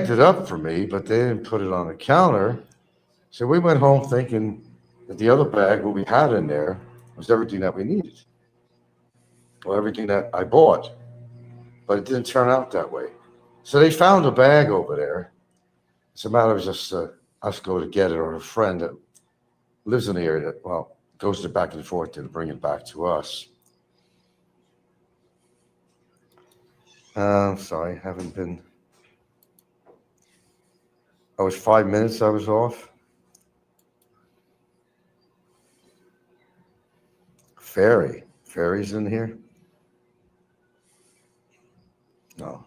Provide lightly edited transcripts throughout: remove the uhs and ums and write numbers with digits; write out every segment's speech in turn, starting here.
it up for me, but they didn't put it on the counter. So we went home thinking that the other bag, what we had in there, was everything that we needed, or everything that I bought. But it didn't turn out that way. So they found a bag over there. It's a matter of just us go to get it, or a friend that lives in the area that, well, goes to back and forth to bring it back to us. Sorry, haven't been. I was 5 minutes. I was off. Fairy's in here. No.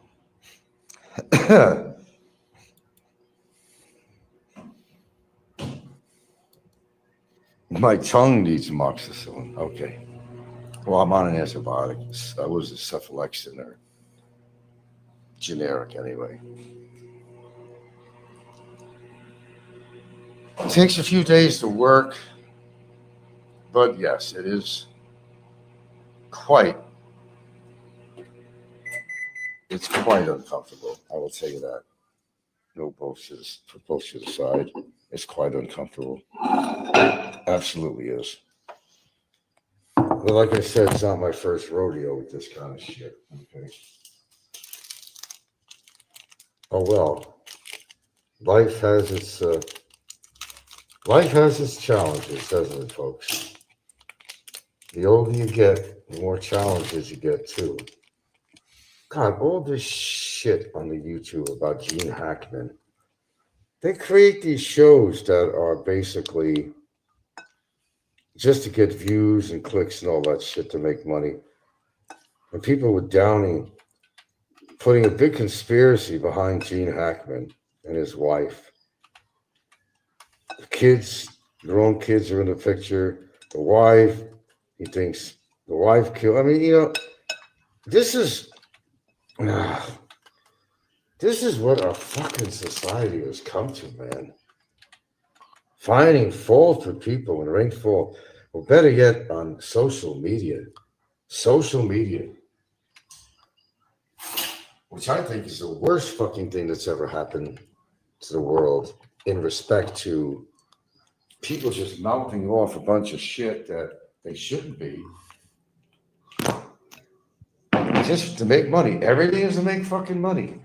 My tongue needs amoxicillin. Okay. Well, I'm on an antibiotic. I was a cephalexin or generic anyway. It takes a few days to work, but yes, it is quite. It's quite uncomfortable. I will tell you that. No bullshit aside. It's quite uncomfortable. Absolutely is. But like I said, it's not my first rodeo with this kind of shit. Okay. Oh well. Life has its challenges, doesn't it, folks? The older you get, the more challenges you get too. God, all this shit on the YouTube about Gene Hackman. They create these shows that are basically just to get views and clicks and all that shit to make money. And people were downing, putting a big conspiracy behind Gene Hackman and his wife. The kids, their own kids are in the picture. The wife, he thinks the wife killed. I mean, this is this is what our fucking society has come to, man. Finding fault for people and rank fault, or better yet, on social media. Social media, which I think is the worst fucking thing that's ever happened to the world in respect to people just mouthing off a bunch of shit that they shouldn't be. Just to make money. Everything is to make fucking money.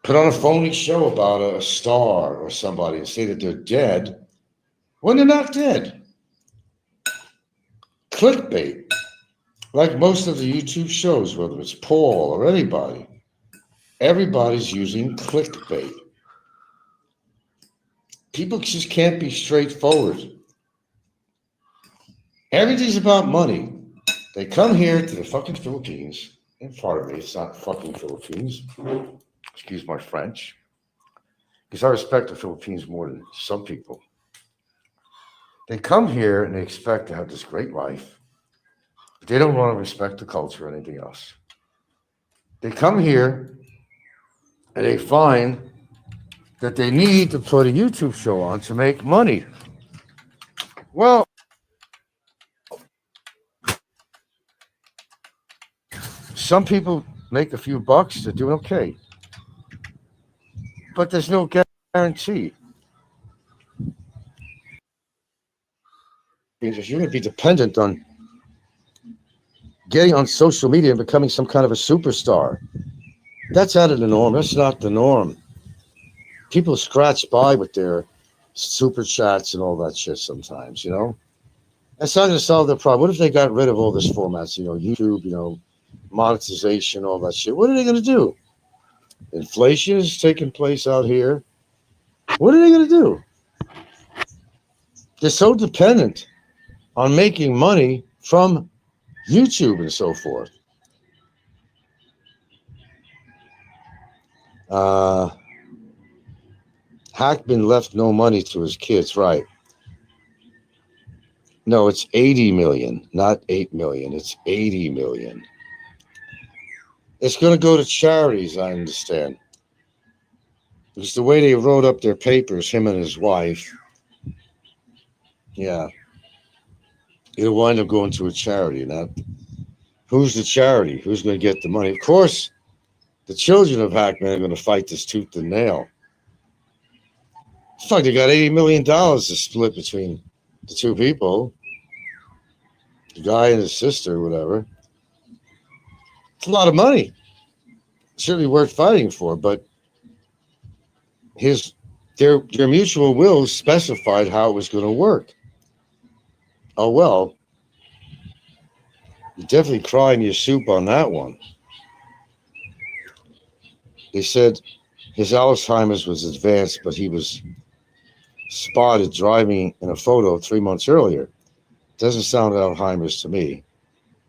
Put on a phony show about a star or somebody and say that they're dead when they're not dead. Clickbait. Like most of the YouTube shows, whether it's Paul or anybody, everybody's using clickbait. People just can't be straightforward. Everything's about money. They come here to the fucking Philippines, and pardon me, it's not fucking Philippines. Excuse my French. Because I respect the Philippines more than some people. They come here and they expect to have this great life. But they don't want to respect the culture or anything else. They come here and they find that they need to put a YouTube show on to make money. Well, some people make a few bucks, they're doing okay. But there's no guarantee. Because you're going to be dependent on getting on social media and becoming some kind of a superstar. That's out of the norm. That's not the norm. People scratch by with their super chats and all that shit sometimes, That's not going to solve the problem. What if they got rid of all this formats, YouTube, monetization, all that shit? What are they going to do? Inflation is taking place out here. What are they going to do? They're so dependent on making money from YouTube and so forth. Hackman left no money to his kids, right? No, it's 80 million, not 8 million. It's 80 million. It's going to go to charities, I understand. Because the way they wrote up their papers, him and his wife, yeah, it'll wind up going to a charity. Now, who's the charity? Who's going to get the money? Of course, The children of Hackman are going to fight this tooth and nail. Fuck, they got $80 million to split between the two people, the guy and his sister, whatever. It's a lot of money. Certainly worth fighting for, but their mutual wills specified how it was going to work. Oh well, you're definitely crying your soup on that one. They said his Alzheimer's was advanced, but he was spotted driving in a photo 3 months earlier. Doesn't sound Alzheimer's to me.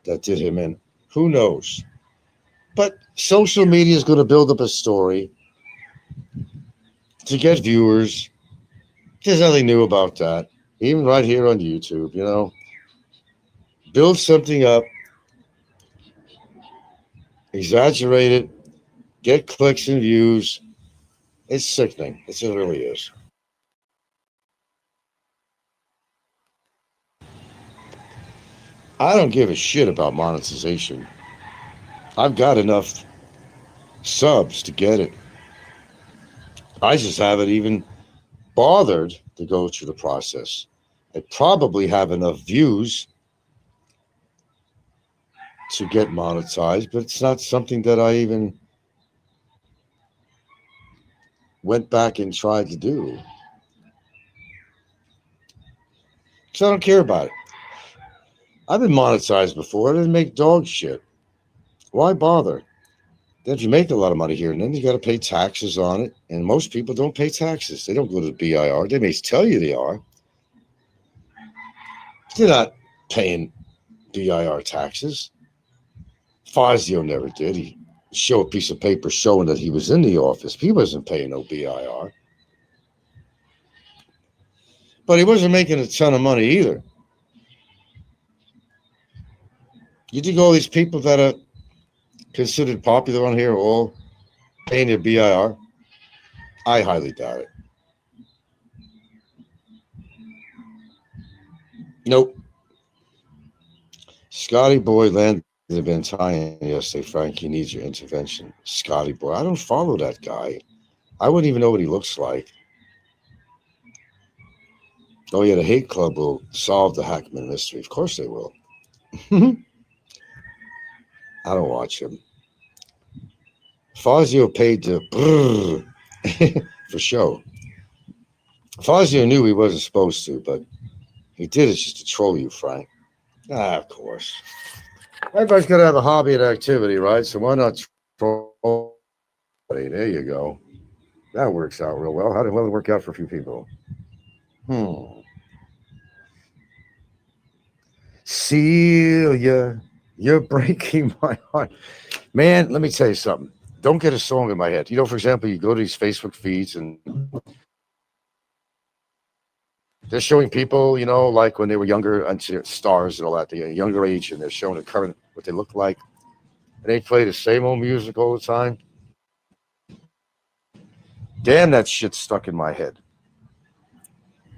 That did him in. Who knows? But social media is going to build up a story to get viewers. There's nothing new about that. Even right here on YouTube, you know. Build something up, exaggerate it, get clicks and views. It's sickening. It really is. I don't give a shit about monetization. I've got enough subs to get it. I just haven't even bothered to go through the process. I probably have enough views to get monetized, but it's not something that I even went back and tried to do. So I don't care about it. I've been monetized before. I didn't make dog shit. Why bother? Then if you make a lot of money here, and then you got to pay taxes on it. And most people don't pay taxes. They don't go to the BIR. They may tell you they are. They're not paying BIR taxes. Fazio never did. He showed a piece of paper showing that he was in the office. He wasn't paying no BIR. But he wasn't making a ton of money either. You think all these people that are considered popular on here are all paying their BIR? I highly doubt it. Nope. Scotty Boy landed the been tying yesterday. Frankie needs your intervention. Scotty Boy. I don't follow that guy. I wouldn't even know what he looks like. Oh yeah, the Hate Club will solve the Hackman mystery. Of course they will. I don't watch him. Fazio paid to for show. Fazio knew he wasn't supposed to, but he did it just to troll you, Frank. Of course. Everybody's got to have a hobby and activity, right? So why not troll? There you go. That works out real well. How did it work out for a few people? Celia, you're breaking my heart. Man, let me tell you something. Don't get a song in my head. You know, for example, you go to these Facebook feeds and they're showing people, you know, like when they were younger, stars and all that, the younger age, and they're showing the current, what they look like. And they play the same old music all the time. Damn, that shit stuck in my head.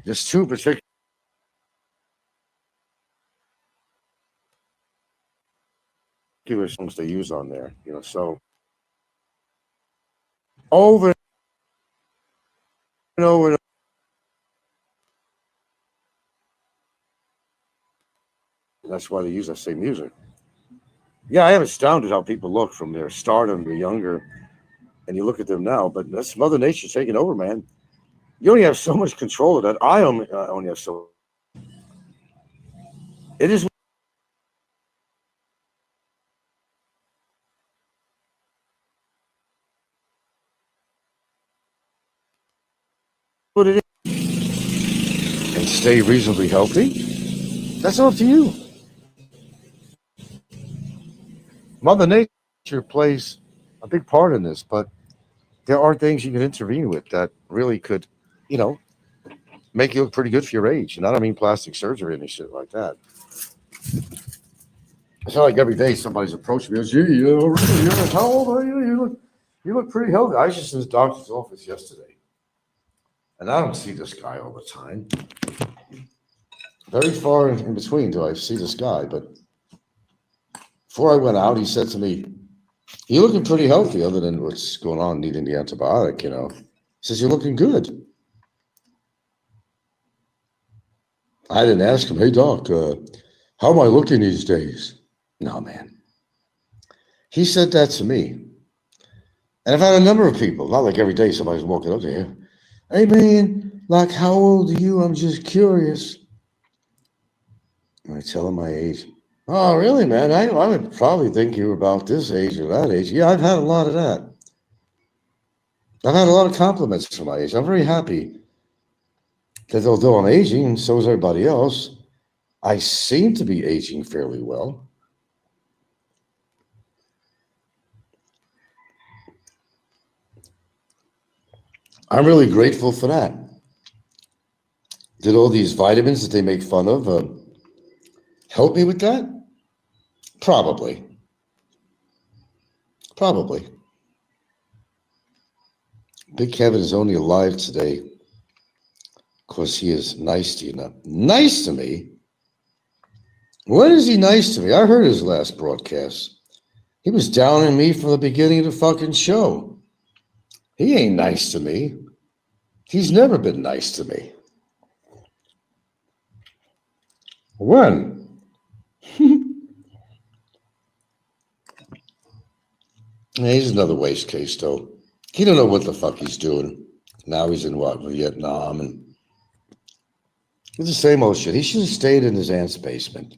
There's two particular songs they use on there, you know, so over and over and over. That's why they use that same music. Yeah, I am astounded how people look from their stardom to younger, and you look at them now, but that's Mother Nature taking over, man. You only have so much control of that. I only have so. It is what it is. And stay reasonably healthy. That's up to you. Mother Nature plays a big part in this, but there are things you can intervene with that really could, you know, make you look pretty good for your age. And I don't mean plastic surgery and shit like that. It's not like every day somebody's approaching me and says, "Gee, how old are you? You look pretty healthy." I was just in the doctor's office yesterday, and I don't see this guy all the time. Very far in between do I see this guy, but before I went out, he said to me, You're looking pretty healthy other than what's going on, needing the antibiotic, He says, you're looking good. I didn't ask him, hey, doc, how am I looking these days? No, man. He said that to me. And I've had a number of people, not like every day somebody's walking up to you. Hey, man, like, how old are you? I'm just curious. And I tell him my age. Oh, really, man? I would probably think you were about this age or that age. Yeah, I've had a lot of that. I've had a lot of compliments for my age. I'm very happy that although I'm aging, and so is everybody else, I seem to be aging fairly well. I'm really grateful for that. Did all these vitamins that they make fun of help me with that? Probably. Probably. Big Kevin is only alive today because he is nice to you now. Nice to me? When is he nice to me? I heard his last broadcast. He was down on me from the beginning of the fucking show. He ain't nice to me. He's never been nice to me. When? He's another waste case, though. He don't know what the fuck he's doing. Now he's in what, Vietnam, and it's the same old shit. He should have stayed in his aunt's basement.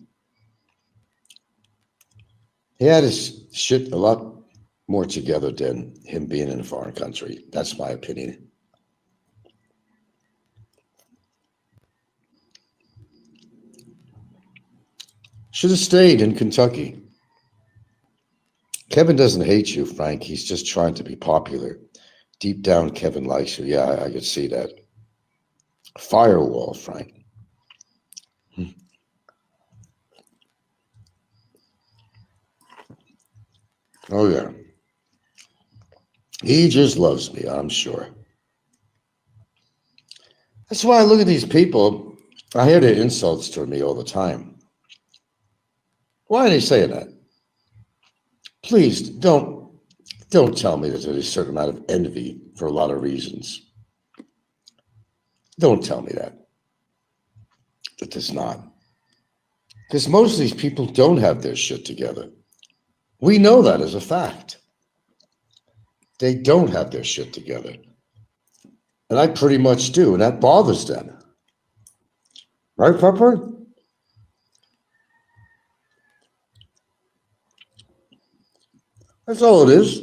He had his shit a lot more together than him being in a foreign country. That's my opinion. Should have stayed in Kentucky. Kevin doesn't hate you, Frank. He's just trying to be popular. Deep down, Kevin likes you. Yeah, I could see that. Firewall, Frank. Oh, yeah. He just loves me, I'm sure. That's why I look at these people. I hear their insults toward me all the time. Why are they saying that? Please don't tell me that there's a certain amount of envy for a lot of reasons. Don't tell me that there's not. Because most of these people don't have their shit together. We know that as a fact. They don't have their shit together. And I pretty much do, and that bothers them. Right, Pepper? That's all it is.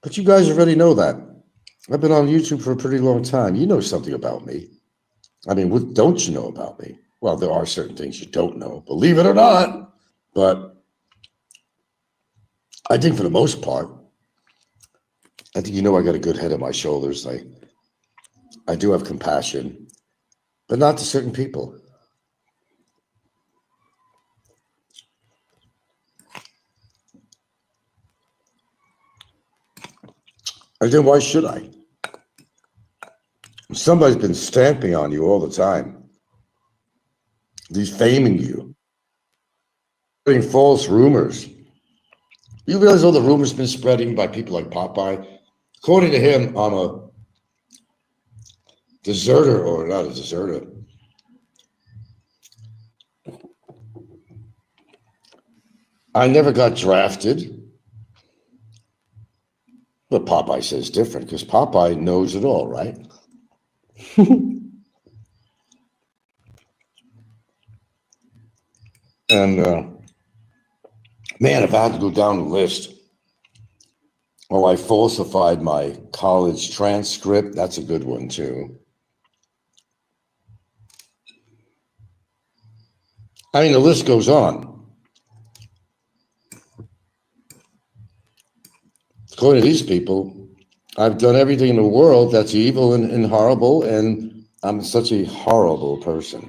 But you guys already know that. I've been on YouTube for a pretty long time. You know something about me. I mean, what don't you know about me? Well, there are certain things you don't know, believe it or not. But I think for the most part, I think you know I got a good head on my shoulders. I do have compassion, but not to certain people. And then why should I? Somebody's been stamping on you all the time, defaming you, putting false rumors. You realize all the rumors been spreading by people like Popeye? According to him, I'm a deserter, or not a deserter. I never got drafted. But Popeye says different because Popeye knows it all, right? And man, if I had to go down the list, oh, I falsified my college transcript. That's a good one too. I mean, the list goes on. According to these people, I've done everything in the world that's evil and horrible, and I'm such a horrible person.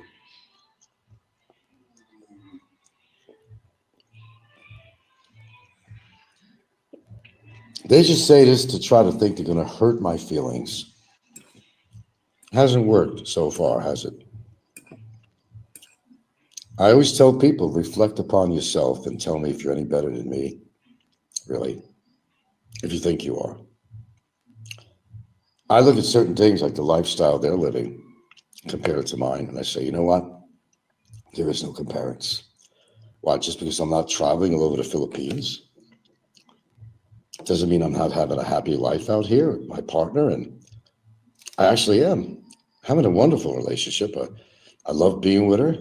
They just say this to try to think they're going to hurt my feelings. Hasn't worked so far, has it? I always tell people, reflect upon yourself and tell me if you're any better than me. Really. if you think you are. I look at certain things like the lifestyle they're living compared to mine, and I say, you know what? There is no comparison. Why? Just because I'm not traveling all over the Philippines doesn't mean I'm not having a happy life out here with my partner, and I actually am having a wonderful relationship. I love being with her.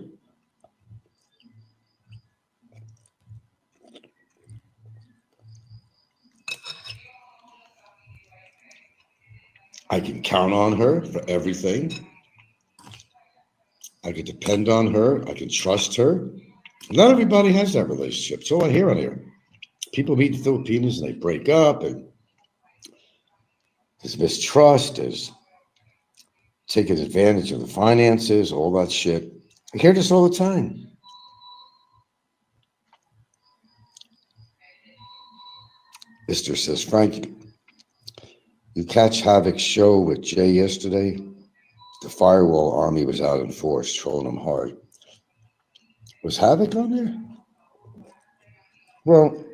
I can count on her for everything. I can depend on her. I can trust her. Not everybody has that relationship. It's all I hear on here. People meet in the Philippines and they break up, and there's mistrust, there's taking advantage of the finances, all that shit. I hear this all the time. Mr. says, Frank, you catch Havoc's show with Jay yesterday? The firewall army was out in force, trolling him hard. Was Havoc on there? Well,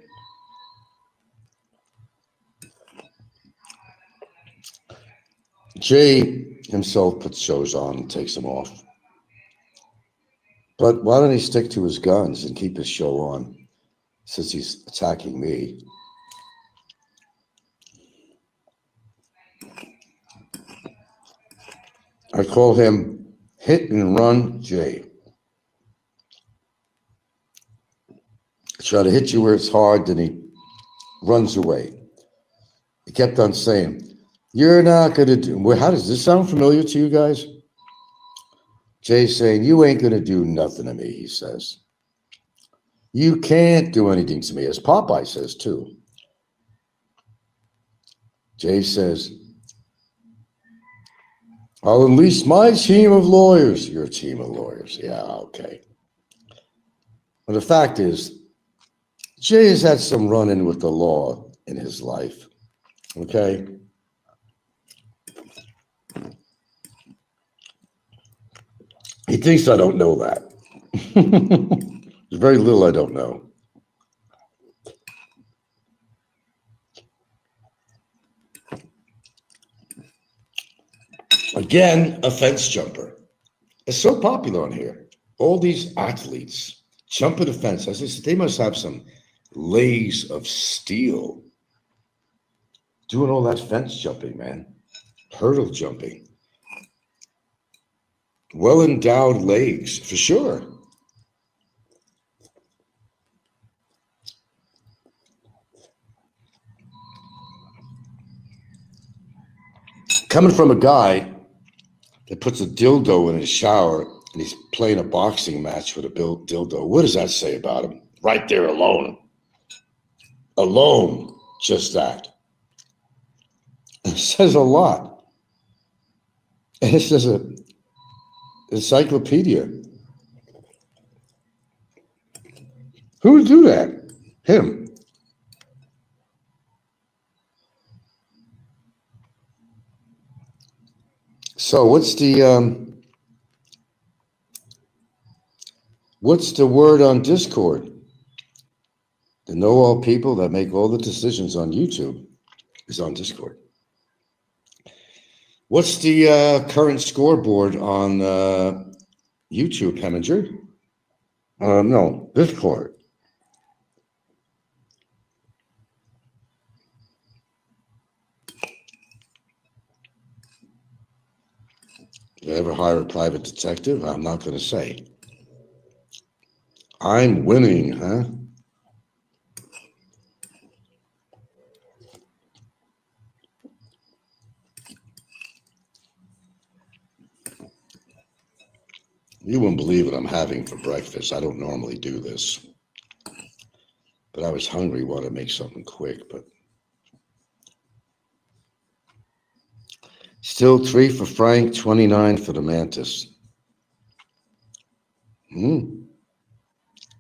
Jay himself puts shows on and takes them off. But why don't he stick to his guns and keep his show on since he's attacking me? I call him Hit and Run Jay. I try to hit you where it's hard, then he runs away. He kept on saying, you're not going to do, well, how does this sound familiar to you guys? Jay's saying, you ain't going to do nothing to me, he says. You can't do anything to me, as Popeye says too. Jay says, I'll unleash my team of lawyers. Your team of lawyers. Yeah, okay. Well, the fact is, Jay has had some run-in with the law in his life. Okay? He thinks I don't know that. There's very little I don't know. Again, a fence jumper. It's so popular on here. All these athletes jumping a fence. I said, they must have some legs of steel. Doing all that fence jumping, man. Hurdle jumping. Well-endowed legs, for sure. Coming from a guy that puts a dildo in his shower and he's playing a boxing match with a dildo, what does that say about him? Right there alone. Alone, just that. It says a lot. And it says an encyclopedia. Who would do that? Him. So what's the word on Discord? The know-all people that make all the decisions on YouTube is on Discord. What's the current scoreboard on YouTube, Heminger? No, Discord. Did I ever hire a private detective? I'm not going to say. I'm winning, huh? You wouldn't believe what I'm having for breakfast. I don't normally do this. But I was hungry, wanted to make something quick, but still 3 for Frank, 29 for the Mantis.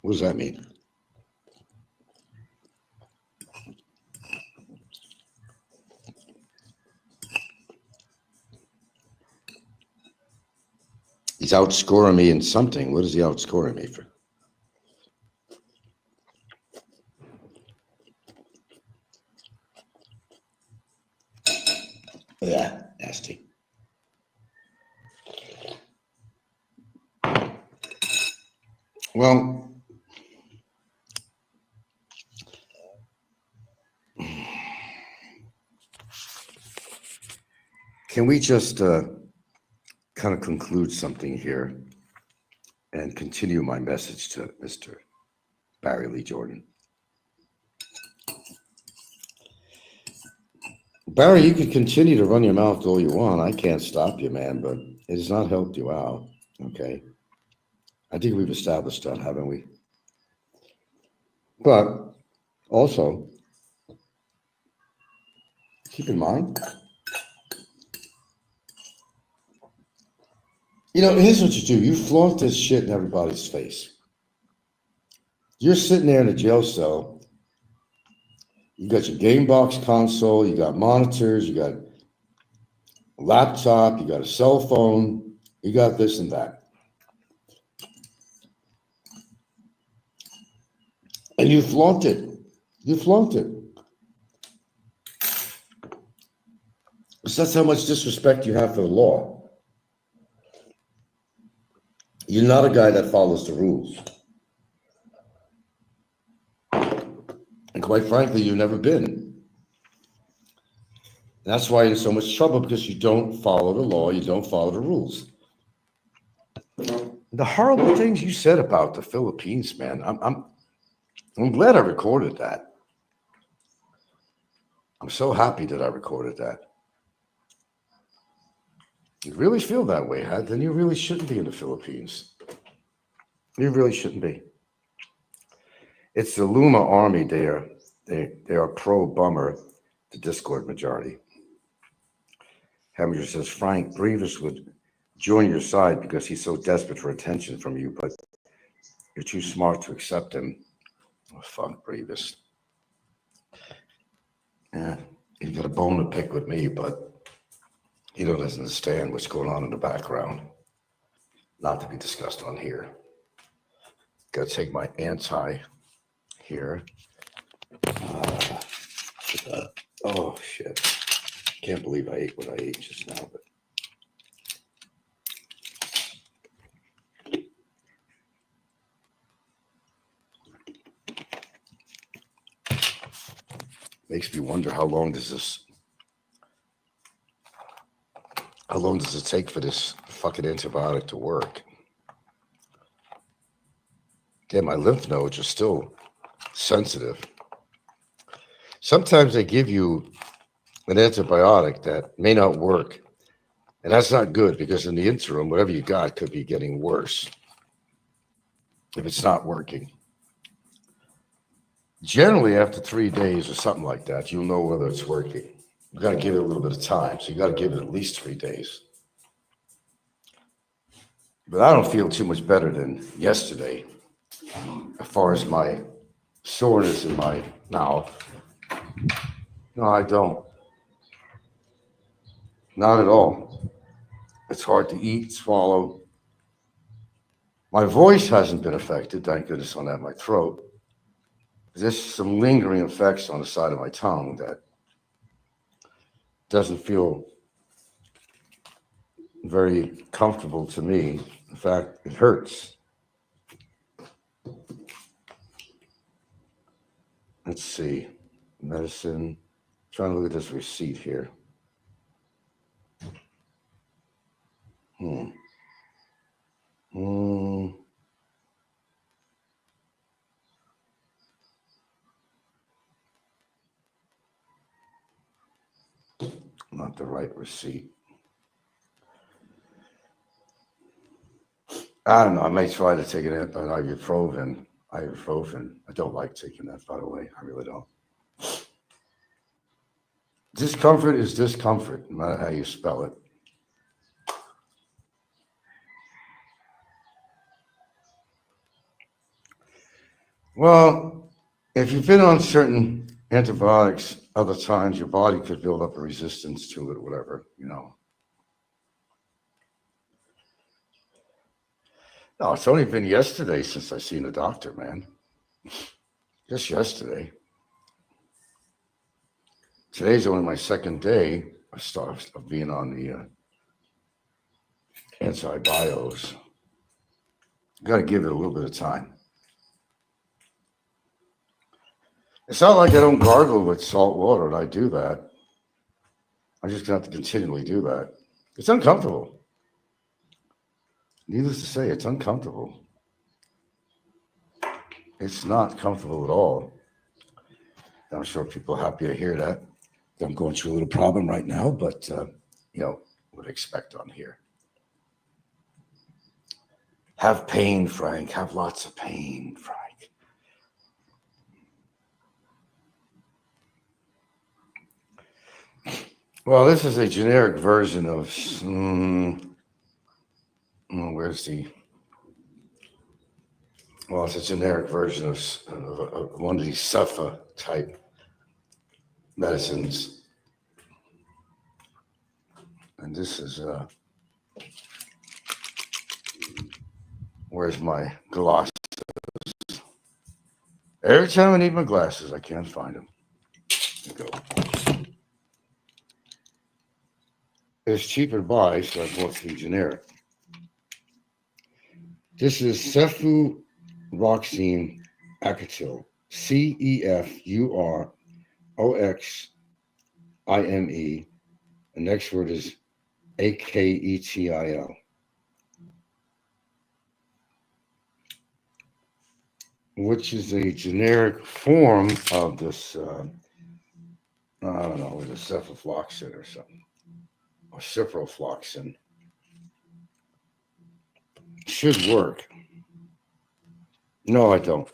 What does that mean? He's outscoring me in something. What is he outscoring me for? Well, can we just kind of conclude something here and continue my message to Mr. Barry Lee Jordan? Barry, you can continue to run your mouth all you want. I can't stop you, man, but it has not helped you out. Okay. I think we've established that, haven't we? But also, keep in mind, here's what you do. You flaunt this shit in everybody's face. You're sitting there in a jail cell. You got your game box console, you got monitors, you got a laptop, you got a cell phone, you got this and that. And you flaunt it. You flaunt it. So that's how much disrespect you have for the law. You're not a guy that follows the rules. And quite frankly, you've never been. And that's why you're in so much trouble, because you don't follow the law, you don't follow the rules. The horrible things you said about the Philippines, man, I'm glad I recorded that. I'm so happy that I recorded that. You really feel that way, huh? Then you really shouldn't be in the Philippines. You really shouldn't be. It's the Luma army. They are pro-Bummer, the Discord majority. Heminger says Frank Brevis would join your side because he's so desperate for attention from you, but you're too smart to accept him. Oh, fuck Brevis. Yeah, he's got a bone to pick with me, but he doesn't understand what's going on in the background. Not to be discussed on here. Got to take my anti here. Oh, shit. Can't believe I ate what I ate just now, but. Makes me wonder how long does it take for this fucking antibiotic to work? Again, my lymph nodes are still sensitive. Sometimes they give you an antibiotic that may not work, and that's not good, because in the interim, whatever you got could be getting worse if it's not working. Generally, after 3 days or something like that, you'll know whether it's working. You got to give it a little bit of time, so you got to give it at least 3 days. But I don't feel too much better than yesterday as far as my soreness in my mouth. No, I don't. Not at all. It's hard to eat, swallow. My voice hasn't been affected, thank goodness, on that, my throat. There's some lingering effects on the side of my tongue that doesn't feel very comfortable to me. In fact, it hurts. Let's see. Medicine. Trying to look at this receipt here. Not the right receipt. I don't know. I may try to take an ibuprofen. I don't like taking that, by the way. I really don't. Discomfort is discomfort, no matter how you spell it. Well, if you've been on certain antibiotics other times, your body could build up a resistance to it or whatever, No, it's only been yesterday since I seen a doctor, man. Just yesterday. Today's only my second day of being on the anti-bios. You got to give it a little bit of time. It's not like I don't gargle with salt water, and I do that. I just have to continually do that. It's uncomfortable. Needless to say, it's uncomfortable. It's not comfortable at all. I'm sure people are happy to hear that. I'm going through a little problem right now, but would expect on here. Have pain, Frank. Have lots of pain, Frank. Well, this is a generic version of. Where's the? Well, it's a generic version of one of these Cepha type medicines. And this is, where's my glasses? Every time I need my glasses, I can't find them. There you go. It's cheaper to buy, so I bought the generic. This is cefuroxime Aketil. CEFUROXIME. The next word is AKETIL. Which is a generic form of this, I don't know, it was a cefafloxacin or something, or ciprofloxacin. Should work. No, I don't.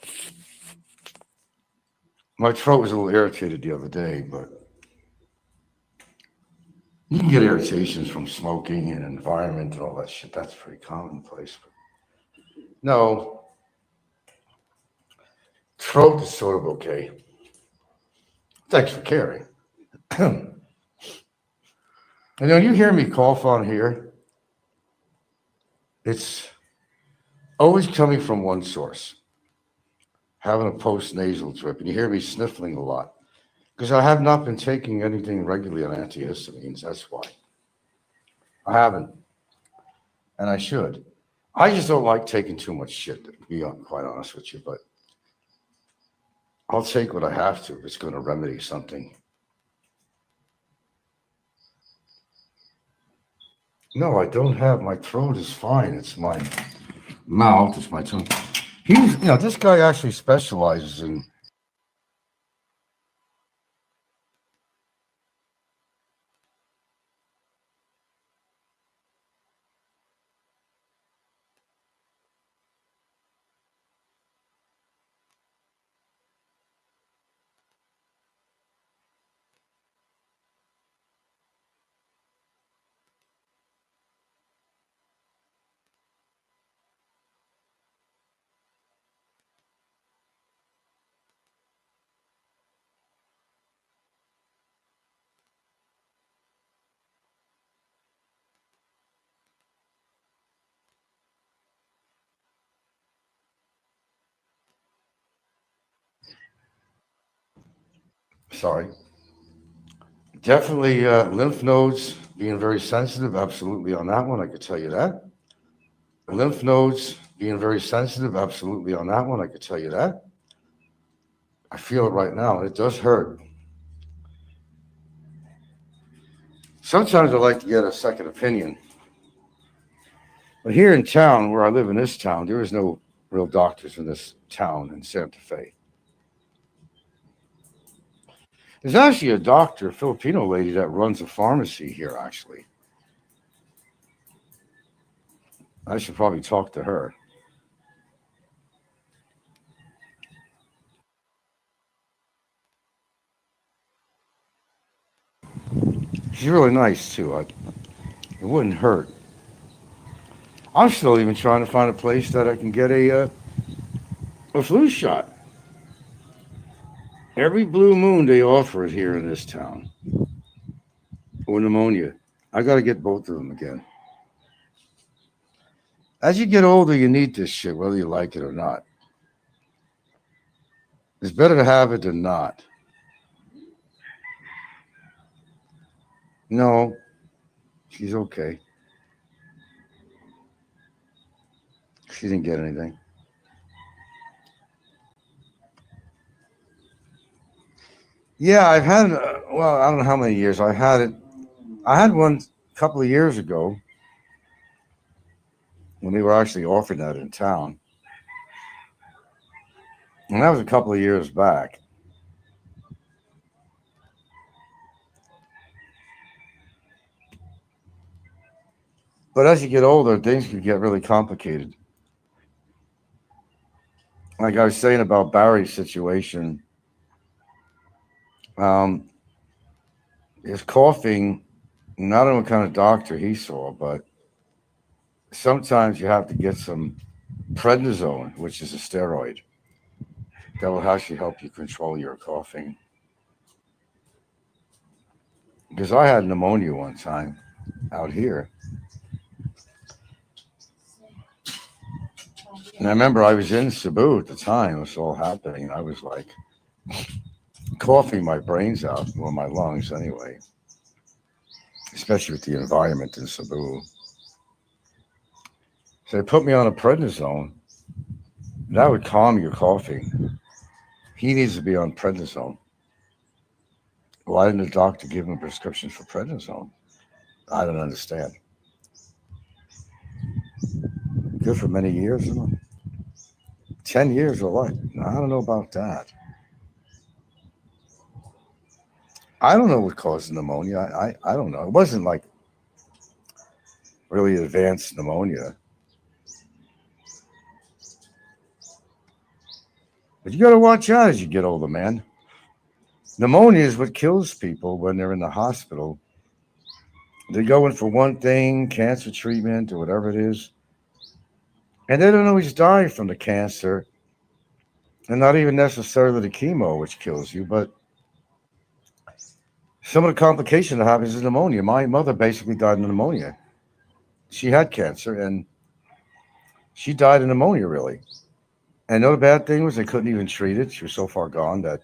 My throat was a little irritated the other day, but you can get irritations from smoking and environment and all that shit. That's pretty commonplace. But no, throat is sort of okay. Thanks for caring. And when you hear me cough on here, it's always coming from one source. Having a post-nasal drip, and you hear me sniffling a lot. Because I have not been taking anything regularly on antihistamines, that's why. I haven't. And I should. I just don't like taking too much shit, to be quite honest with you, but I'll take what I have to if it's going to remedy something. No, I don't have. My throat is fine. It's my mouth. It's my tongue. This guy actually specializes in. Sorry. Definitely lymph nodes being very sensitive. Absolutely on that one, I could tell you that. Lymph nodes being very sensitive. Absolutely on that one, I could tell you that. I feel it right now. It does hurt. Sometimes I like to get a second opinion. But here in town, where I live in this town, there is no real doctors in this town in Santa Fe. There's actually a doctor, a Filipino lady that runs a pharmacy here, actually. I should probably talk to her. She's really nice, too. It wouldn't hurt. I'm still even trying to find a place that I can get a flu shot. Every blue moon they offer it here in this town. Or pneumonia. I got to get both of them again. As you get older, you need this shit, whether you like it or not. It's better to have it than not. No, she's okay. She didn't get anything. Yeah, I've had, well, I don't know how many years I had it. I had one a couple of years ago when they were actually offering that in town. And that was a couple of years back. But as you get older, things can get really complicated. Like I was saying about Barry's situation, um, his coughing, not know what kind of doctor he saw, but sometimes you have to get some prednisone, which is a steroid that will actually help you control your coughing. Because I had pneumonia one time out here. And I remember I was in Cebu at the time, it was all happening. I was like coughing my brains out, or my lungs anyway, especially with the environment in Cebu. So they put me on a prednisone. That would calm your coughing. He needs to be on prednisone. Why didn't the doctor give him a prescription for prednisone? I don't understand. Good for many years, isn't it? 10 years or what? I don't know about that. I don't know what caused pneumonia. I don't know. It wasn't like really advanced pneumonia. But you got to watch out as you get older, man. Pneumonia is what kills people when they're in the hospital. They go in for one thing, cancer treatment or whatever it is, and they don't always die from the cancer, and not even necessarily the chemo, which kills you, but some of the complication that happens is pneumonia. My mother basically died of pneumonia. She had cancer, and she died of pneumonia, really. And the other bad thing was they couldn't even treat it. She was so far gone that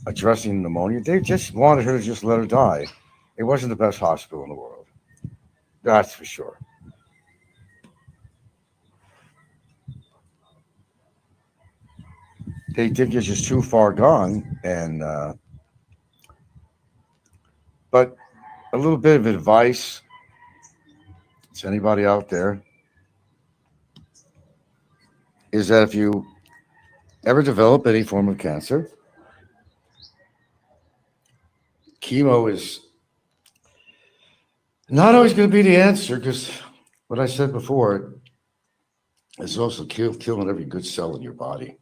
addressing pneumonia, they just wanted her to just let her die. It wasn't the best hospital in the world. That's for sure. They think it's just too far gone, and but a little bit of advice to anybody out there is that if you ever develop any form of cancer, chemo is not always going to be the answer because what I said before is also killing every good cell in your body.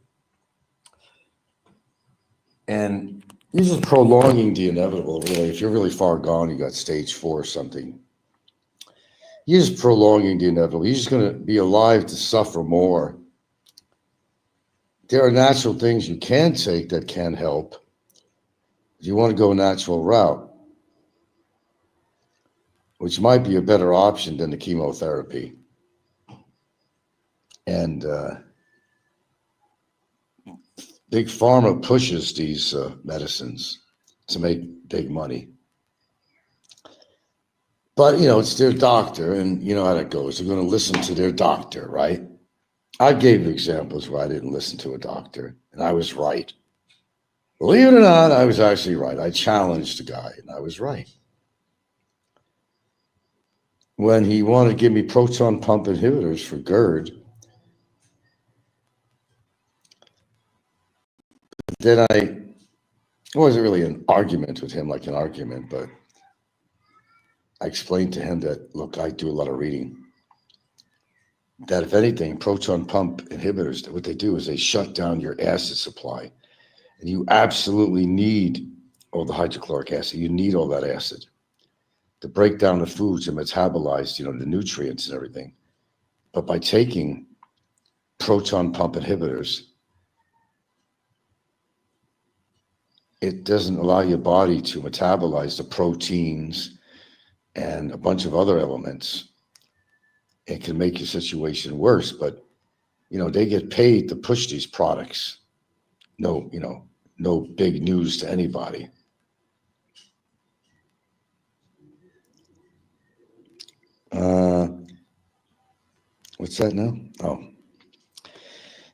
And you're just prolonging the inevitable, really. If you're really far gone, you got stage 4 or something, you're just prolonging the inevitable. You're just going to be alive to suffer more. There are natural things you can take that can help. If you want to go a natural route, which might be a better option than the chemotherapy. And Big Pharma pushes these medicines to make big money. But, it's their doctor, and you know how that goes. They're going to listen to their doctor, right? I gave examples where I didn't listen to a doctor, and I was right. Believe it or not, I was actually right. I challenged the guy, and I was right. When he wanted to give me proton pump inhibitors for GERD, then it wasn't really an argument with him, like an argument, but I explained to him that, look, I do a lot of reading, that if anything, proton pump inhibitors, what they do is they shut down your acid supply. And you absolutely need all the hydrochloric acid. You need all that acid to break down the foods and metabolize, the nutrients and everything. But by taking proton pump inhibitors, it doesn't allow your body to metabolize the proteins and a bunch of other elements. It can make your situation worse, but they get paid to push these products. No big news to anybody. What's that now? Oh,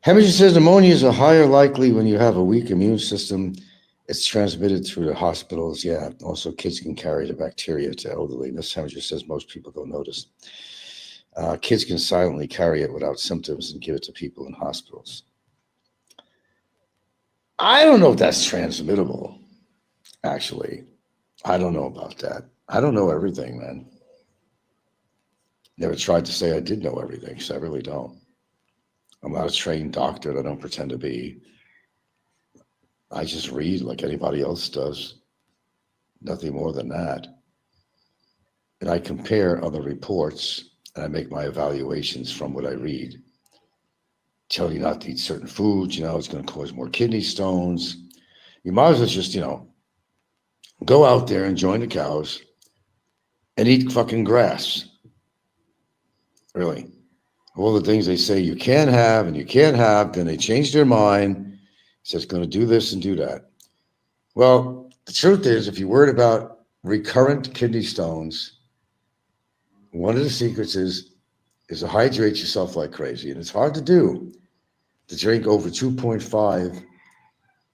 Hemingway says pneumonias are higher likely when you have a weak immune system. It's transmitted through the hospitals. Yeah. Also, kids can carry the bacteria to elderly. Miss Hemingway says most people don't notice. Kids can silently carry it without symptoms and give it to people in hospitals. I don't know if that's transmittable, actually. I don't know about that. I don't know everything, man. Never tried to say I did know everything, so I really don't. I'm not a trained doctor, and I don't pretend to be. I just read like anybody else does. Nothing more than that. And I compare other reports, and I make my evaluations from what I read. Tell you not to eat certain foods, it's going to cause more kidney stones. You might as well just, go out there and join the cows and eat fucking grass. Really. All the things they say you can have and you can't have, then they change their mind. So it's going to do this and do that. Well, the truth is, if you're worried about recurrent kidney stones, one of the secrets is to hydrate yourself like crazy. And it's hard to do, to drink over 2.5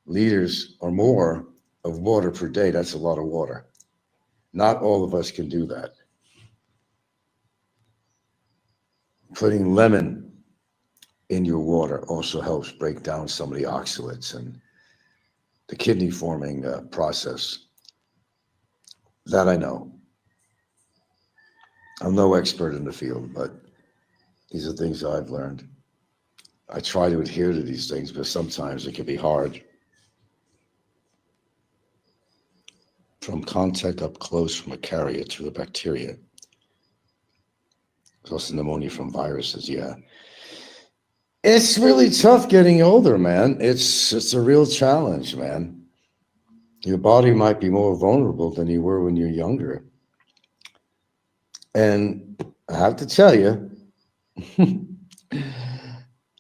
liters or more of water per day. That's a lot of water. Not all of us can do that. Putting lemon in your water also helps break down some of the oxalates and the kidney forming process. That I know. I'm no expert in the field, but these are things I've learned. I try to adhere to these things, but sometimes it can be hard. From contact up close from a carrier to a bacteria. There's also pneumonia from viruses, yeah. It's really tough getting older, man. It's a real challenge, man. Your body might be more vulnerable than you were when you're younger. And I have to tell you, and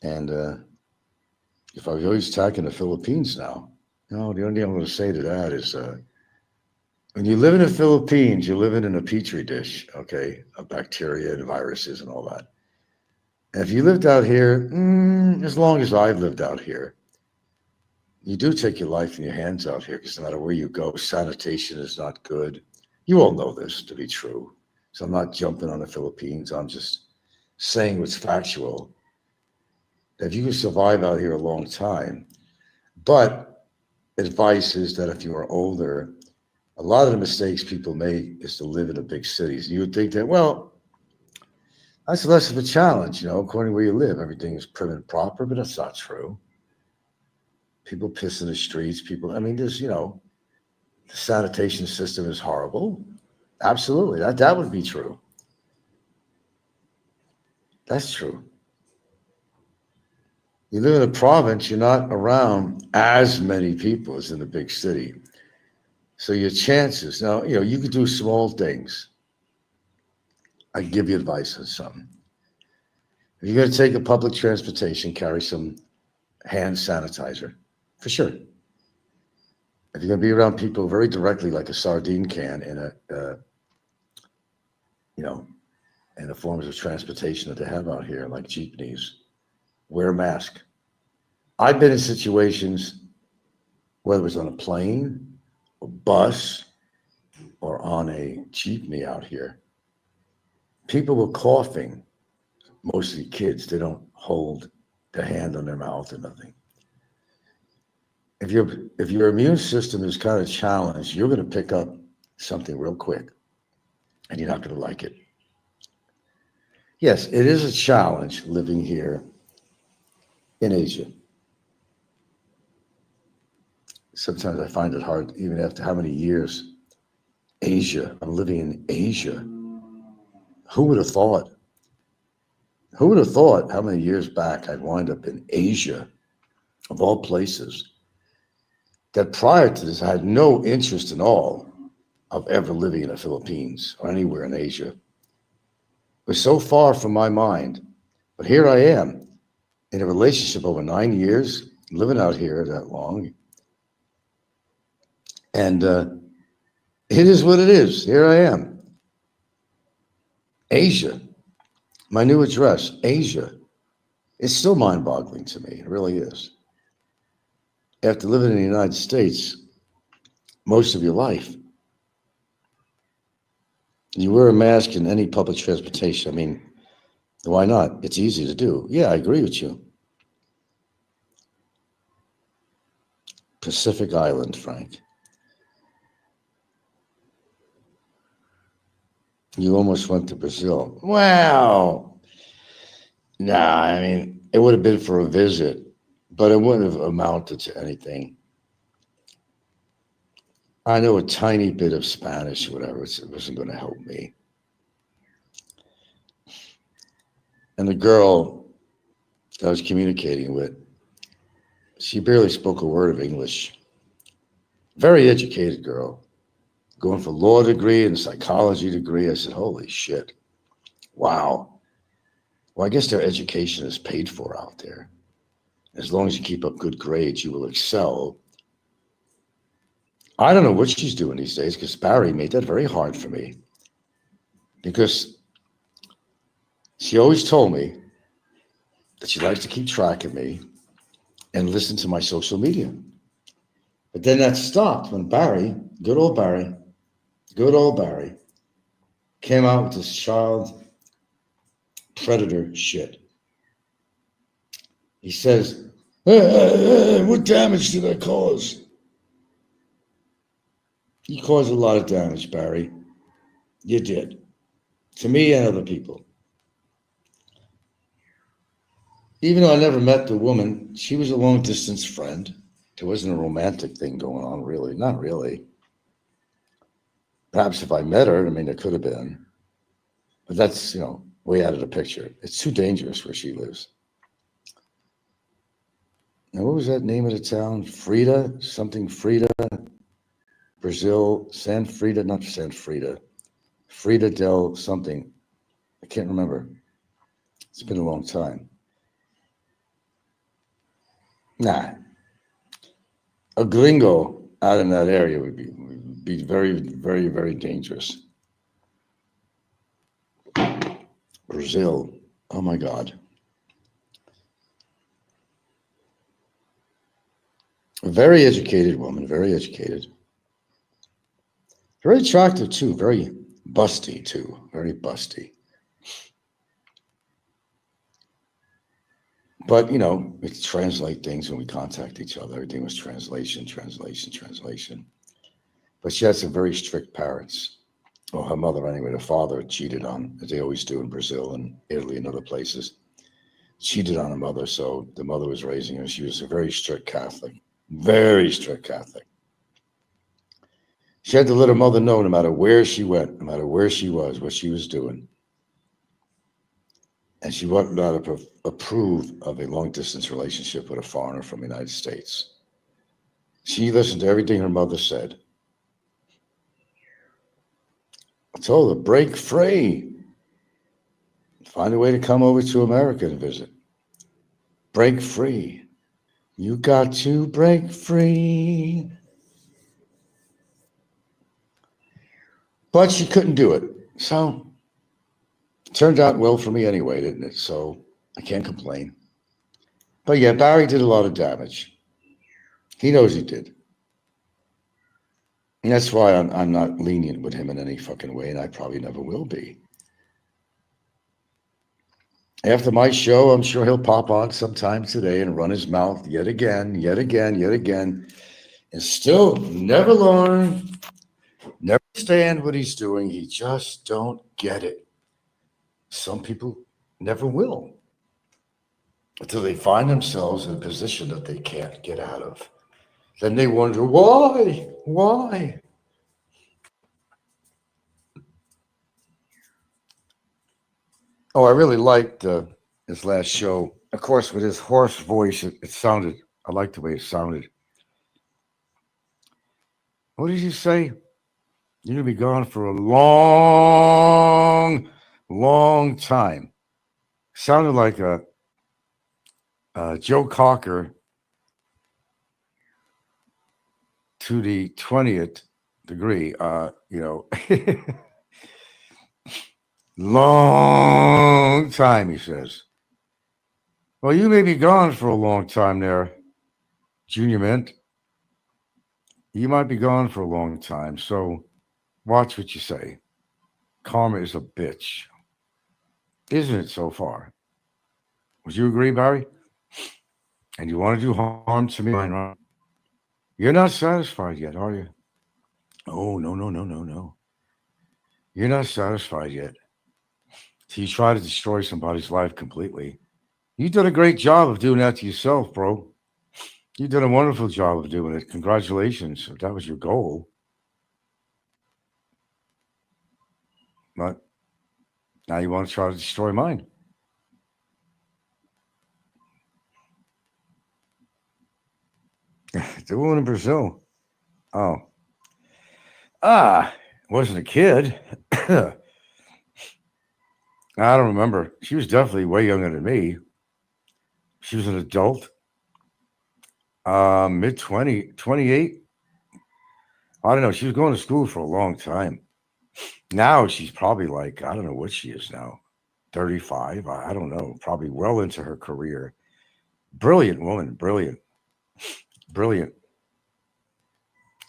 if I was always attacking the Philippines now, the only thing I'm going to say to that is when you live in the Philippines, you're living in a petri dish, okay, of bacteria and viruses and all that. And if you lived out here, as long as I've lived out here, you do take your life in your hands out here because no matter where you go, sanitation is not good. You all know this to be true. So I'm not jumping on the Philippines. I'm just saying what's factual. That you can survive out here a long time. But advice is that if you are older, a lot of the mistakes people make is to live in the big cities. You would think that, well, that's less of a challenge, according to where you live. Everything is prim and proper, but that's not true. People piss in the streets. There's, the sanitation system is horrible. Absolutely. That would be true. That's true. You live in a province, you're not around as many people as in a big city. So your chances, now, you could do small things. I give you advice on something. If you're going to take a public transportation, carry some hand sanitizer, for sure. If you're going to be around people very directly, like a sardine can in in the forms of transportation that they have out here, like jeepneys, wear a mask. I've been in situations, whether it was on a plane, or bus, or on a jeepney out here, people were coughing, mostly kids. They don't hold their hand on their mouth or nothing. If your immune system is kind of challenged, you're going to pick up something real quick, and you're not going to like it. Yes, it is a challenge living here in Asia. Sometimes I find it hard, even after how many years. Asia, I'm living in Asia. Who would have thought? Who would have thought how many years back I'd wind up in Asia, of all places, that prior to this I had no interest in all of ever living in the Philippines or anywhere in Asia. It was so far from my mind. But here I am in a relationship over 9 years, living out here that long. And it is what it is. Here I am. Asia. My new address, Asia. It's still mind-boggling to me. It really is. After living in the United States most of your life, you wear a mask in any public transportation. I mean, why not? It's easy to do. Yeah, I agree with you. Pacific Island, Frank. You almost went to Brazil. Wow. Nah, I mean, it would have been for a visit, but it wouldn't have amounted to anything. I know a tiny bit of Spanish, whatever. It wasn't going to help me. And the girl I was communicating with, she barely spoke a word of English. Very educated girl, going for law degree and psychology degree. I said, holy shit. Wow. Well, I guess their education is paid for out there. As long as you keep up good grades, you will excel. I don't know what she's doing these days because Barry made that very hard for me. Because she always told me that she likes to keep track of me and listen to my social media. But then that stopped when Barry, good old Barry, came out with this child predator shit. He says, what damage did I cause? You caused a lot of damage, Barry. You did. To me and other people. Even though I never met the woman, she was a long-distance friend. There wasn't a romantic thing going on, really. Not really. Perhaps if I met her, I mean, there could have been. But that's, way out of the picture. It's too dangerous where she lives. Now, what was that name of the town? Frida? Something Frida? Brazil? San Frida? Not San Frida. Frida del something. I can't remember. It's been a long time. Nah. A gringo out in that area would be very, very, very dangerous. Brazil. Oh, my God. A very educated woman, very educated. Very attractive, too. Very busty, too. Very busty. But, we translate things when we contact each other. Everything was translation. But she had some very strict parents. Well, her mother, anyway. The father cheated on, as they always do in Brazil and Italy and other places. Cheated on her mother, so the mother was raising her. She was a very strict Catholic. Very strict Catholic. She had to let her mother know no matter where she went, no matter where she was, what she was doing. And she would not approve of a long-distance relationship with a foreigner from the United States. She listened to everything her mother said. I told her, break free. Find a way to come over to America to visit. Break free. You got to break free. But she couldn't do it. So it turned out well for me anyway, didn't it? So I can't complain. But yeah, Barry did a lot of damage. He knows he did. And that's why I'm not lenient with him in any fucking way, and I probably never will be. After my show, I'm sure he'll pop on sometime today and run his mouth yet again, and still never learn, never understand what he's doing. He just don't get it. Some people never will until they find themselves in a position that they can't get out of. Then they wonder, why? Oh, I really liked his last show. Of course, with his hoarse voice, I liked the way it sounded. What did you say? You're going to be gone for a long, long time. Sounded like a Joe Cocker to the 20th degree, long time, he says. Well, you may be gone for a long time there, Junior Mint. You might be gone for a long time, so watch what you say. Karma is a bitch, isn't it so far? Would you agree, Barry? And you want to do harm to me, right? You're not satisfied yet, are you? Oh, no, no, no, no, no. You're not satisfied yet. So you try to destroy somebody's life completely. You did a great job of doing that to yourself, bro. You did a wonderful job of doing it. Congratulations, if that was your goal. But now you want to try to destroy mine. The woman in Brazil. Oh. Wasn't a kid. I don't remember. She was definitely way younger than me. She was an adult. Mid 20, 28. I don't know. She was going to school for a long time. Now she's probably like, I don't know what she is now. 35. I don't know. Probably well into her career. Brilliant woman. Brilliant. Brilliant.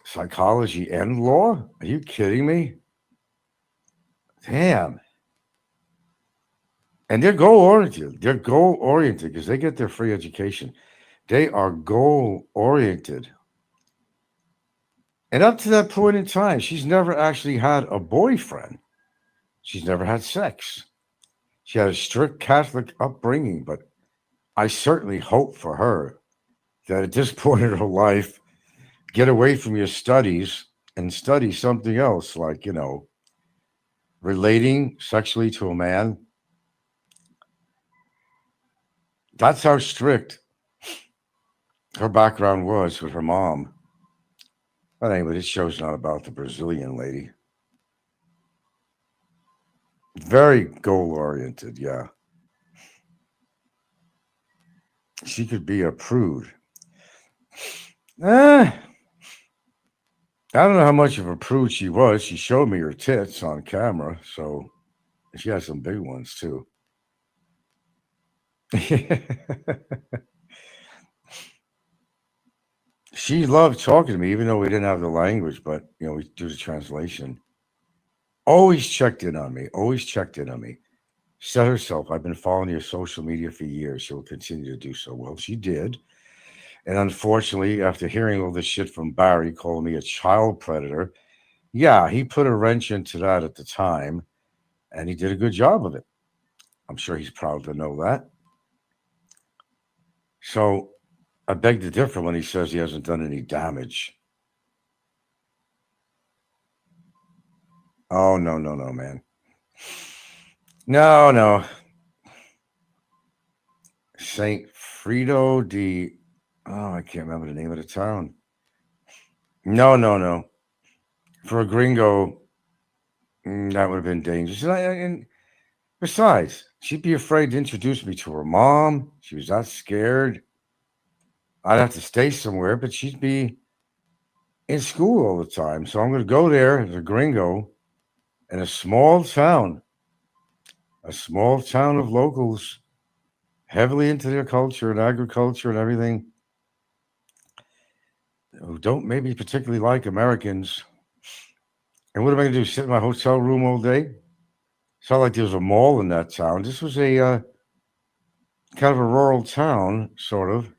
Psychology and law? Are you kidding me? Damn. And they're goal oriented. They're goal oriented because they get their free education. They are goal oriented. And up to that point in time, she's never actually had a boyfriend. She's never had sex. She had a strict Catholic upbringing, but I certainly hope for her that at this point in her life, get away from your studies and study something else, like, relating sexually to a man. That's how strict her background was with her mom. But anyway, this show's not about the Brazilian lady. Very goal oriented, yeah. She could be a prude. I don't know how much of a prude she was. She showed me her tits on camera, so she has some big ones too. She loved talking to me, even though we didn't have the language, but we do the translation. Always checked in on me. Always checked in on me. Said herself, I've been following your social media for years. She'll continue to do so. Well, she did. And unfortunately, after hearing all this shit from Barry calling me a child predator, yeah, he put a wrench into that at the time, and he did a good job of it. I'm sure he's proud to know that. So I beg to differ when he says he hasn't done any damage. Oh, no, no, no, man. No, no. St. Frido de... Oh, I can't remember the name of the town. No, no, no. For a gringo, that would have been dangerous. And besides, she'd be afraid to introduce me to her mom. She was that scared. I'd have to stay somewhere, but she'd be in school all the time. So I'm going to go there as a gringo in a small town of locals, heavily into their culture and agriculture and everything, who don't maybe particularly like Americans. And what am I going to do? Sit in my hotel room all day? It's not like there was a mall in that town. This was a kind of a rural town, sort of.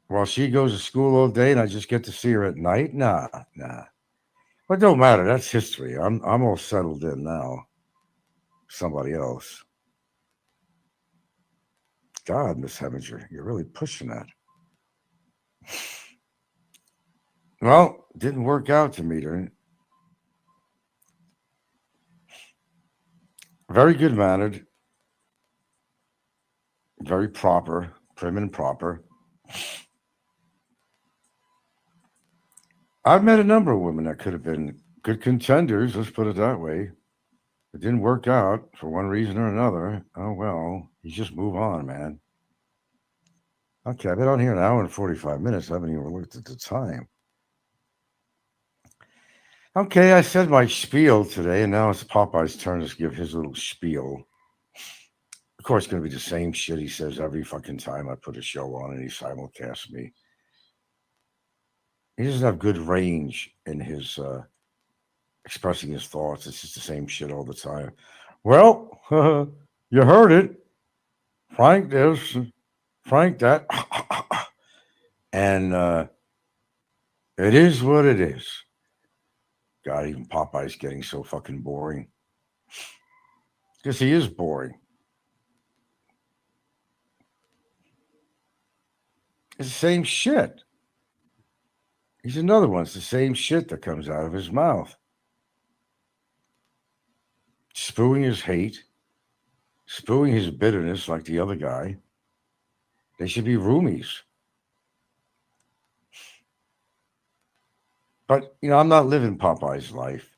While she goes to school all day and I just get to see her at night? Nah. But it don't matter. That's history. I'm all settled in now. Somebody else. God, Miss Heminger, you're really pushing that. Well, didn't work out to meet her. Very good mannered. Very proper. Prim and proper. I've met a number of women that could have been good contenders, let's put it that way. It didn't work out for one reason or another. Oh, well, you just move on, man. Okay, I've been on here an hour and 45 minutes. I haven't even looked at the time. Okay, I said my spiel today, and now it's Popeye's turn to give his little spiel. Of course, it's going to be the same shit he says every fucking time I put a show on and he simulcasts me. He doesn't have good range in his expressing his thoughts. It's just the same shit all the time. Well, you heard it. Frank this, Frank that. And it is what it is. God, even Popeye's getting so fucking boring. Because he is boring. It's the same shit. He's another one. It's the same shit that comes out of his mouth. Spewing his hate, spewing his bitterness like the other guy. They should be roomies. But, I'm not living Popeye's life.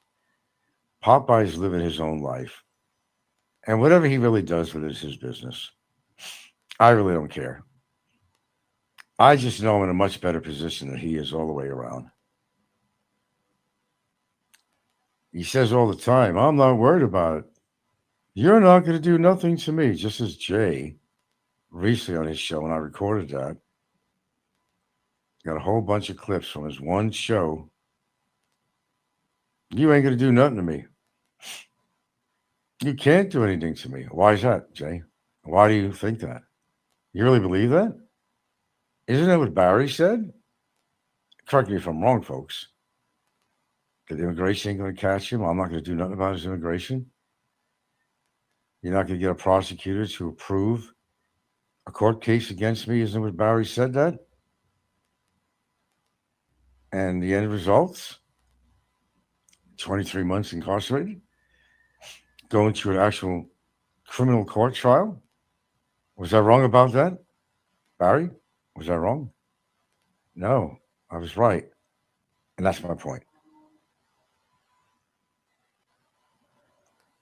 Popeye's living his own life. And whatever he really does with it is his business. I really don't care. I just know I'm in a much better position than he is all the way around. He says all the time, I'm not worried about it. You're not going to do nothing to me, just as Jay recently on his show, and I recorded that. Got a whole bunch of clips from his one show. You ain't going to do nothing to me. You can't do anything to me. Why is that, Jay? Why do you think that? You really believe that? Isn't that what Barry said? Correct me if I'm wrong, folks. That immigration ain't going to catch him. I'm not going to do nothing about his immigration. You're not going to get a prosecutor to approve a court case against me. Isn't what Barry said that? And the end results? 23 months incarcerated? Going to an actual criminal court trial? Was I wrong about that? Barry? Was I wrong? No, I was right. And that's my point.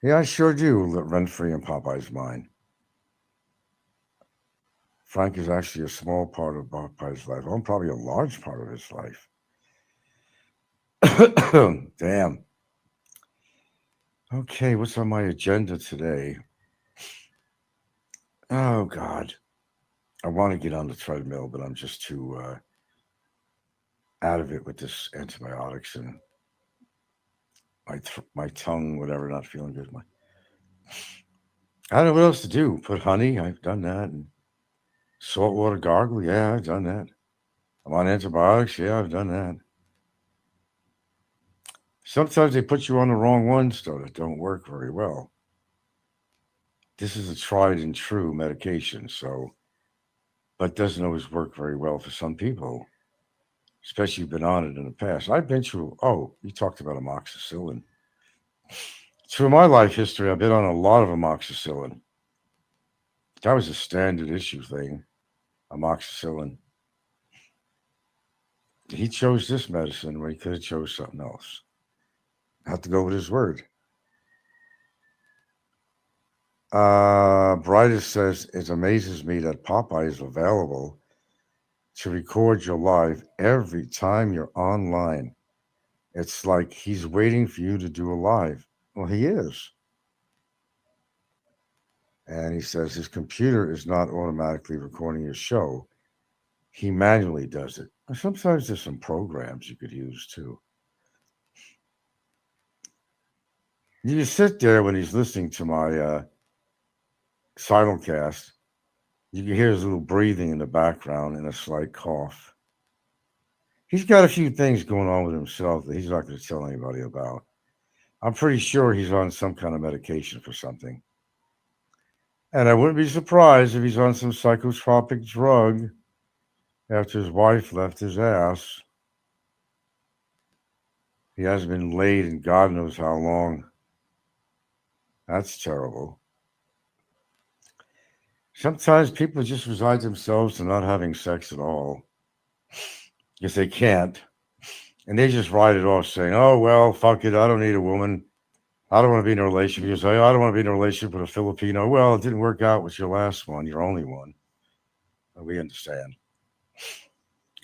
Yeah, I sure do live rent-free in Popeye's mind. Frank is actually a small part of Popeye's life. I'm probably a large part of his life. Damn. Okay, what's on my agenda today? Oh, God. I want to get on the treadmill, but I'm just too out of it with this antibiotics and my tongue, whatever, not feeling good. I don't know what else to do. Put honey, I've done that. And saltwater gargle, yeah, I've done that. I'm on antibiotics, yeah, I've done that. Sometimes they put you on the wrong ones, though, that don't work very well. This is a tried and true medication, but doesn't always work very well for some people, especially if you've been on it in the past. I've been through, you talked about amoxicillin. Through my life history, I've been on a lot of amoxicillin. That was a standard issue thing, amoxicillin. He chose this medicine when he could have chose something else. I have to go with his word. Brightest says, it amazes me that Popeye is available to record your live every time you're online. It's like he's waiting for you to do a live. Well, he is. And he says his computer is not automatically recording your show. He manually does it. Sometimes there's some programs you could use too. You just sit there when he's listening to my simulcast. You can hear his little breathing in the background and a slight cough. He's got a few things going on with himself that he's not going to tell anybody about. I'm pretty sure he's on some kind of medication for something. And I wouldn't be surprised if he's on some psychotropic drug after his wife left his ass. He hasn't been laid in God knows how long. That's terrible. Sometimes people just resign themselves to not having sex at all. Because they can't. And they just write it off saying, oh, well, fuck it. I don't need a woman. I don't want to be in a relationship. You say, I don't want to be in a relationship with a Filipino. Well, it didn't work out with your last one, your only one. We understand.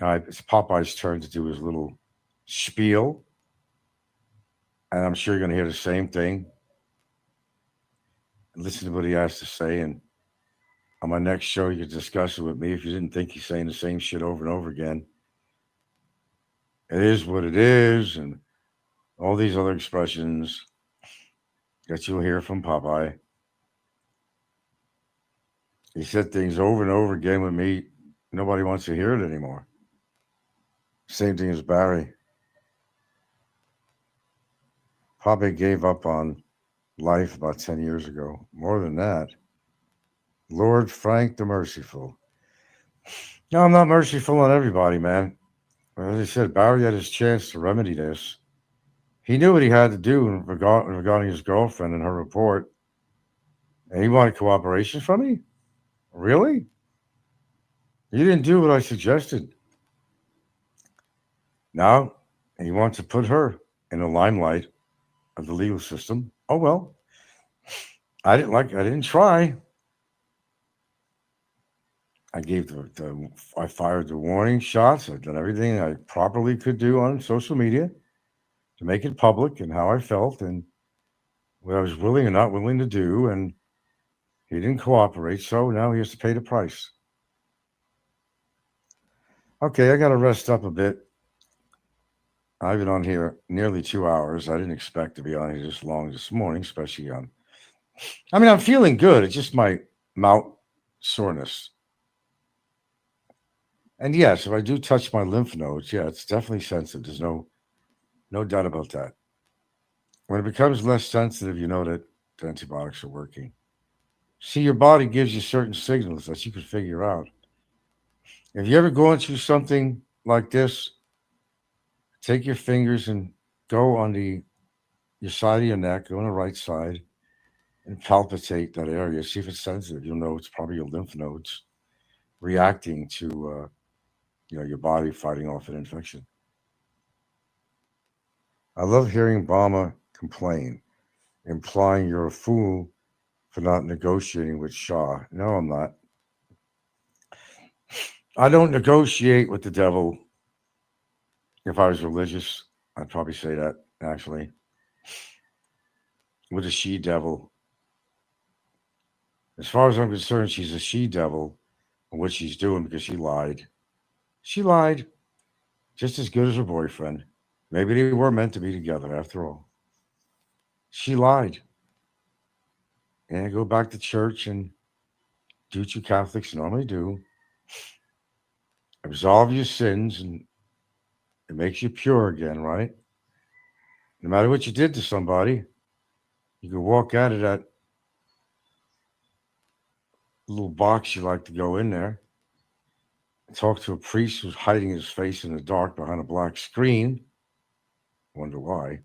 All right, it's Popeye's turn to do his little spiel. And I'm sure you're going to hear the same thing. Listen to what he has to say. And On my next show, you could discuss it with me if you didn't think he's saying the same shit over and over again. It is what it is, and all these other expressions that you'll hear from Popeye. He said things over and over again with me. Nobody wants to hear it anymore. Same thing as Barry. Popeye gave up on life about 10 years ago. More than that. Lord Frank the Merciful. No, I'm not merciful on everybody, man. As I said, Barry had his chance to remedy this. He knew what he had to do regarding his girlfriend and her report. And he wanted cooperation from me? Really? You didn't do what I suggested. Now, he wants to put her in the limelight of the legal system. Oh, well. I didn't try. I fired the warning shots. I've done everything I properly could do on social media to make it public and how I felt and what I was willing and not willing to do. And he didn't cooperate, so now he has to pay the price. Okay, I got to rest up a bit. I've been on here nearly 2 hours. I didn't expect to be on here this long this morning, especially on. I mean, I'm feeling good. It's just my mouth soreness. And yes, if I do touch my lymph nodes, yeah, it's definitely sensitive. There's no doubt about that. When it becomes less sensitive, you know that the antibiotics are working. See, your body gives you certain signals that you can figure out. If you ever going through something like this, take your fingers and go on your side of your neck, go on the right side, and palpitate that area. See if it's sensitive. You'll know it's probably your lymph nodes reacting to your body fighting off an infection. I love hearing Obama complain, implying you're a fool for not negotiating with Shah. No, I'm not. I don't negotiate with the devil. If I was religious, I'd probably say that, actually. With a she devil. As far as I'm concerned, she's a she devil and what she's doing because she lied. She lied just as good as her boyfriend. Maybe they were meant to be together after all. She lied. And go back to church and do what you Catholics normally do. Absolve your sins and it makes you pure again, right? No matter what you did to somebody, you can walk out of that little box you like to go in there, talk to a priest who's hiding his face in the dark behind a black screen. Wonder why.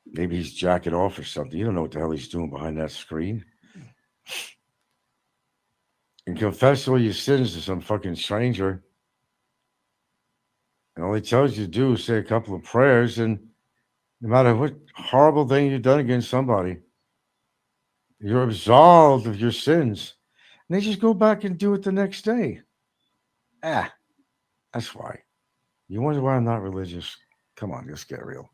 Maybe he's jacking off or something. You don't know what the hell he's doing behind that screen. And confess all your sins to some fucking stranger. And all he tells you to do is say a couple of prayers, and no matter what horrible thing you've done against somebody, you're absolved of your sins. And they just go back and do it the next day. That's why. You wonder why I'm not religious? Come on, let's get real.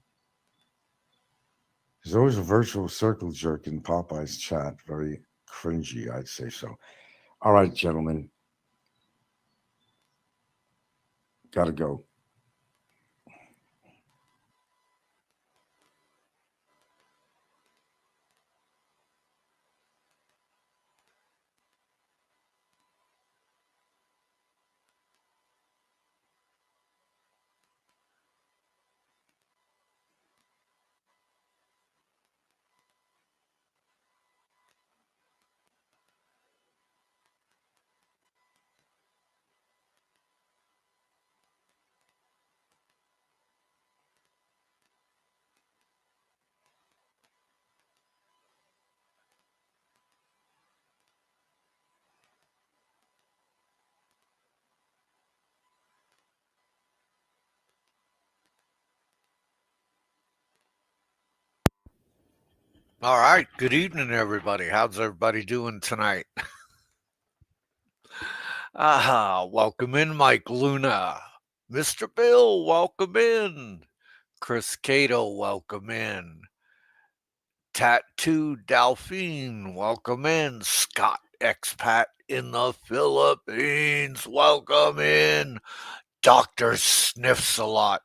There's always a virtual circle jerk in Popeye's chat. Very cringy, I'd say so. All right, gentlemen. Gotta go. All right. Good evening, everybody. How's everybody doing tonight? Welcome in, Mike Luna. Mr. Bill, welcome in. Chris Cato, welcome in. Tattoo Delphine, welcome in. Scott Expat in the Philippines, welcome in. Dr. Sniffs a lot.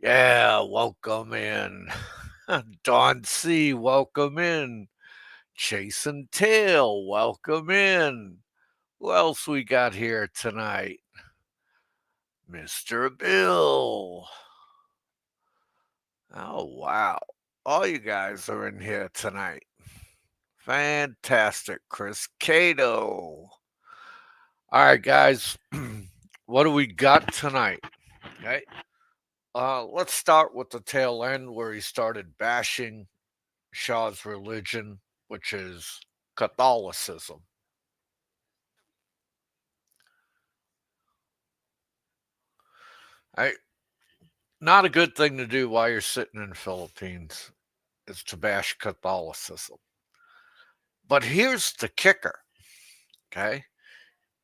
Yeah, welcome in. Don C, welcome in. Jason Tail, welcome in. Who else we got here tonight? Mr. Bill. Oh, wow. All you guys are in here tonight. Fantastic. Chris Cato. All right, guys. What do we got tonight? Okay. Let's start with the tail end where he started bashing Shaw's religion, which is Catholicism. I, not a good thing to do while you're sitting in the Philippines is to bash Catholicism. But here's the kicker, okay?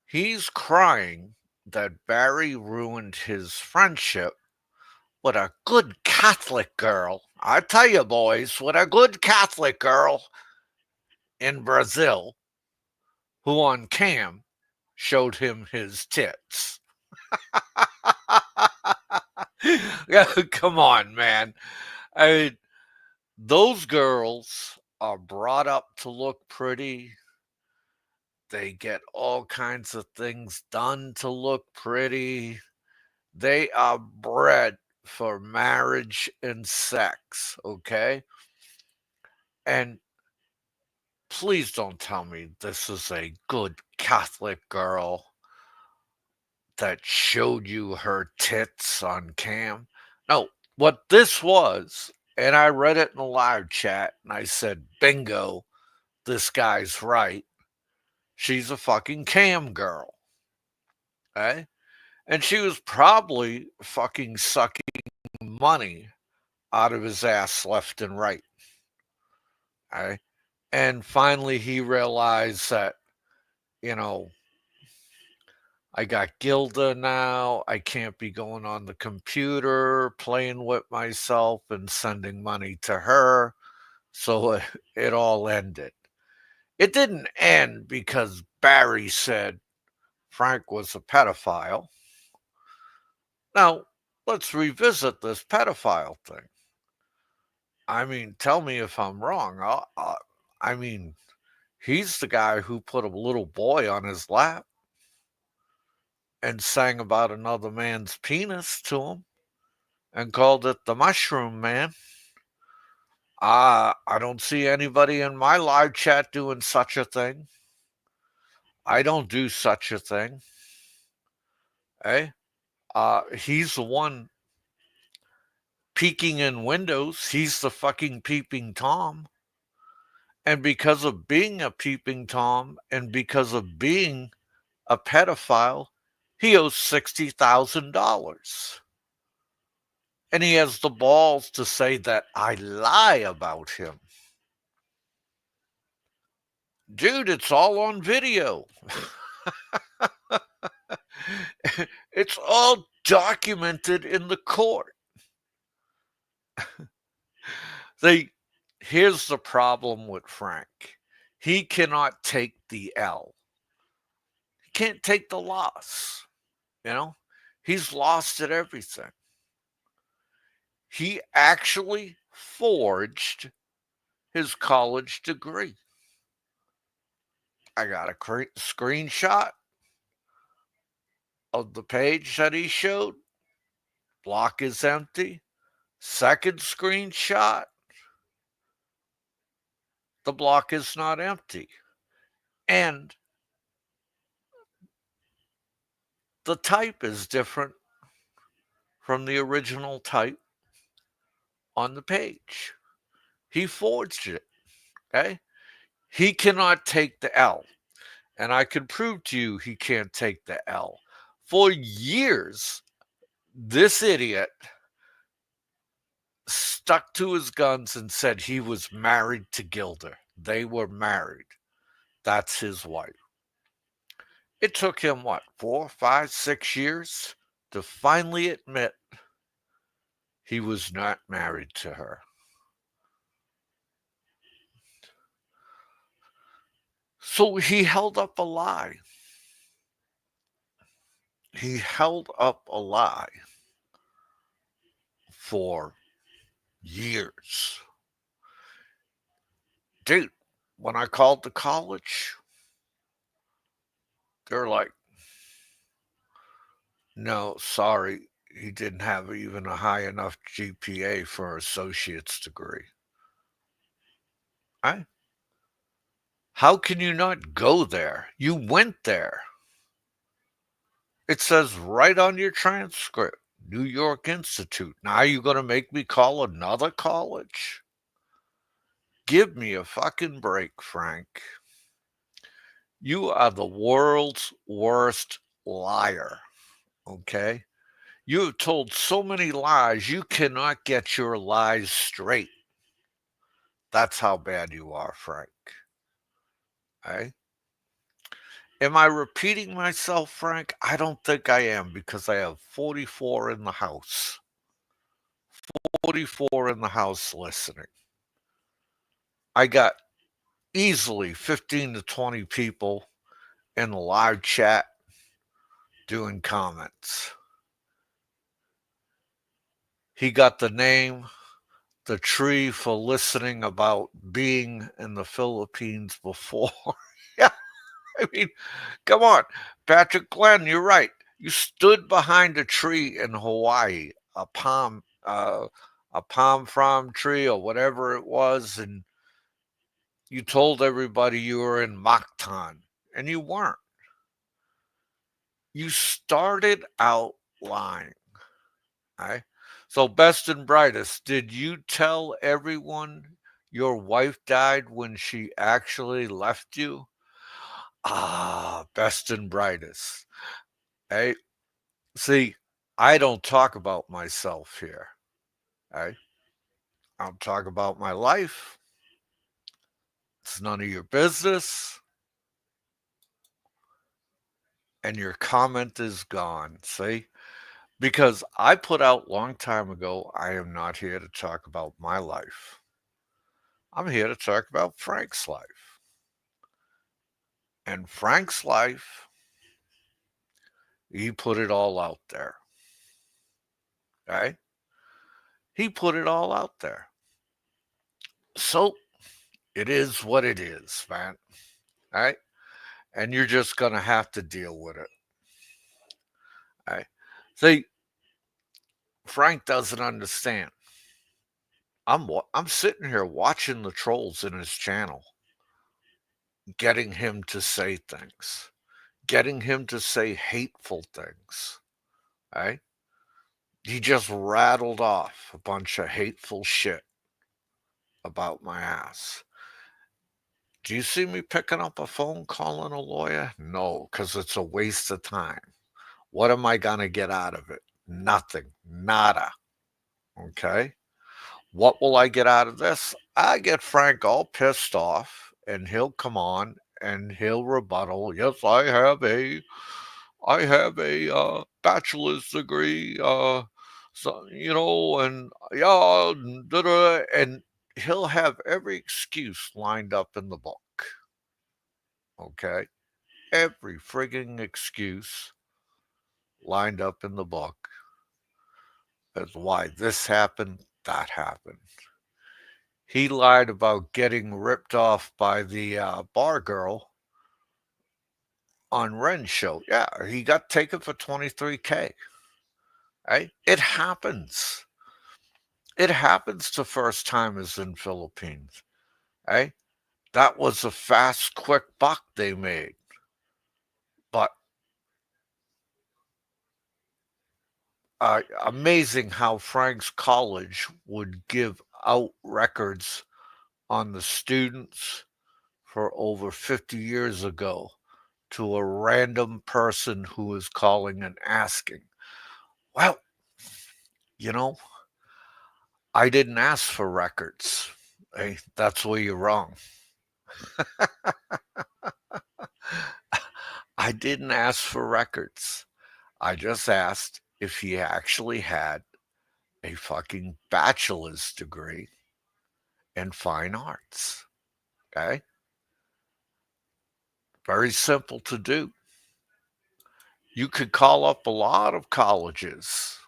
He's crying that Barry ruined his friendship with a good Catholic girl. I tell you, boys, with a good Catholic girl in Brazil who on cam showed him his tits. Come on, man. I mean, those girls are brought up to look pretty. They get all kinds of things done to look pretty. They are bred for marriage and sex, okay? And please don't tell me this is a good Catholic girl that showed you her tits on cam. No, what this was, and I read it in the live chat and I said, bingo, this guy's right. She's a fucking cam girl. Okay? And she was probably fucking sucking money out of his ass left and right. Okay? And finally he realized that, you know, I got Gilda now. I can't be going on the computer, playing with myself and sending money to her. So it all ended. It didn't end because Barry said Frank was a pedophile. Now, let's revisit this pedophile thing. I mean, tell me if I'm wrong. I mean, he's the guy who put a little boy on his lap and sang about another man's penis to him and called it the Mushroom Man. I don't see anybody in my live chat doing such a thing. I don't do such a thing. Eh? He's the one peeking in windows. He's the fucking peeping Tom. And because of being a peeping Tom and because of being a pedophile, he owes $60,000. And he has the balls to say that I lie about him. Dude, it's all on video. It's all documented in the court. Here's the problem with Frank. He cannot take the L. He can't take the loss. You know, he's lost at everything. He actually forged his college degree. I got a screenshot of the page that he showed. Block is empty. Second screenshot. The block is not empty. And the type is different from the original type on the page. He forged it. Okay? He cannot take the L. And I can prove to you he can't take the L. For years, this idiot stuck to his guns and said he was married to Gilda. They were married. That's his wife. It took him, 4, 5, 6 years to finally admit he was not married to her. So he held up a lie. He held up a lie for years. Dude, when I called the college, they're like, no, sorry, he didn't have even a high enough GPA for an associate's degree. I, how can you not go there? You went there. It says right on your transcript, New York Institute. Now you going to make me call another college? Give me a fucking break, Frank. You are the world's worst liar, okay? You have told so many lies, you cannot get your lies straight. That's how bad you are, Frank. Eh? Am I repeating myself, Frank? I don't think I am because I have 44 in the house. 44 in the house listening. I got easily 15 to 20 people in the live chat doing comments. He got the name, the tree for listening about being in the Philippines before. Yeah, I mean, come on. Patrick Glenn, you're right. You stood behind a tree in Hawaii, a palm frond tree or whatever it was, and you told everybody you were in Mactan, and you weren't. You started out lying. Right? So, best and brightest, did you tell everyone your wife died when she actually left you? Ah, best and brightest. Hey, see, I don't talk about myself here. Hey, I'll talk about my life. It's none of your business. And your comment is gone. See? Because I put out long time ago, I am not here to talk about my life. I'm here to talk about Frank's life. And Frank's life, he put it all out there. Right? He put it all out there. So it is what it is, man. Right? And you're just gonna have to deal with it. Right? See, Frank doesn't understand. I'm sitting here watching the trolls in his channel, getting him to say things, getting him to say hateful things. Right? He just rattled off a bunch of hateful shit about my ass. Do you see me picking up a phone calling a lawyer? No, because it's a waste of time. What am I going to get out of it? Nothing. Nada. Okay. What will I get out of this? I get Frank all pissed off and he'll come on and he'll rebuttal. Yes, I have a bachelor's degree, so and yeah, and he'll have every excuse lined up in the book. Okay, every frigging excuse lined up in the book as why this happened, that happened. He lied about getting ripped off by the bar girl on Ren's show. Yeah, he got taken for 23K. Right? It happens. It happens to first timers in Philippines. Right? That was a fast, quick buck they made. But amazing how Frank's college would give out records on the students for over 50 years ago to a random person who was calling and asking. Well, you know, I didn't ask for records. Hey, that's where you're wrong. I didn't ask for records. I just asked if he actually had a fucking bachelor's degree in fine arts. Okay. Very simple to do. You could call up a lot of colleges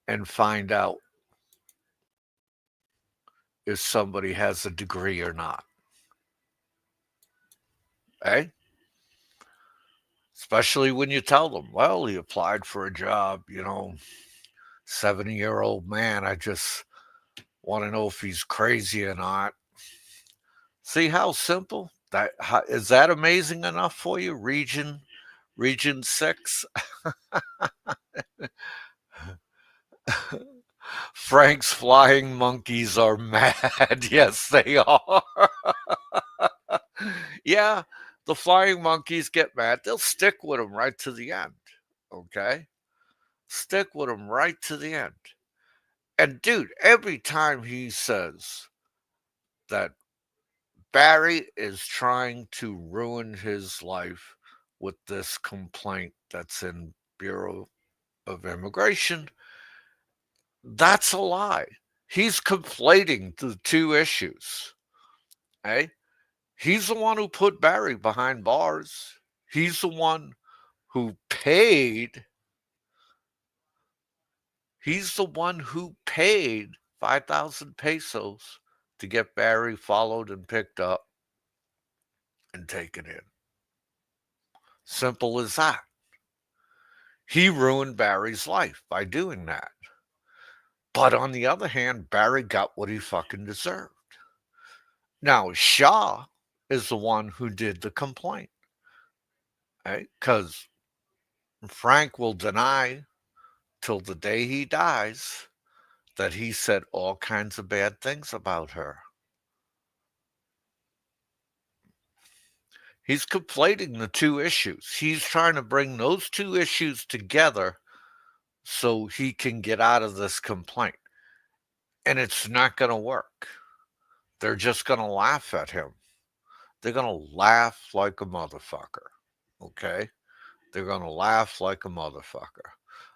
and find out if somebody has a degree or not. Eh? Especially when you tell them, well, he applied for a job, 70-year-old man. I just want to know if he's crazy or not. See how simple that is. That amazing enough for you? Region 6. Frank's flying monkeys are mad. Yes, they are. Yeah, the flying monkeys get mad. They'll stick with him right to the end. Okay? Stick with him right to the end. And dude, every time he says that Barry is trying to ruin his life with this complaint that's in Bureau of Immigration, that's a lie. He's conflating the two issues. Eh? He's the one who put Barry behind bars. He's the one who paid. He's the one who paid 5,000 pesos to get Barry followed and picked up and taken in. Simple as that. He ruined Barry's life by doing that. But on the other hand, Barry got what he fucking deserved. Now, Shaw is the one who did the complaint. Right? Because Frank will deny till the day he dies that he said all kinds of bad things about her. He's conflating the two issues. He's trying to bring those two issues together so he can get out of this complaint. And it's not going to work. They're just going to laugh at him. They're going to laugh like a motherfucker. Okay? They're going to laugh like a motherfucker.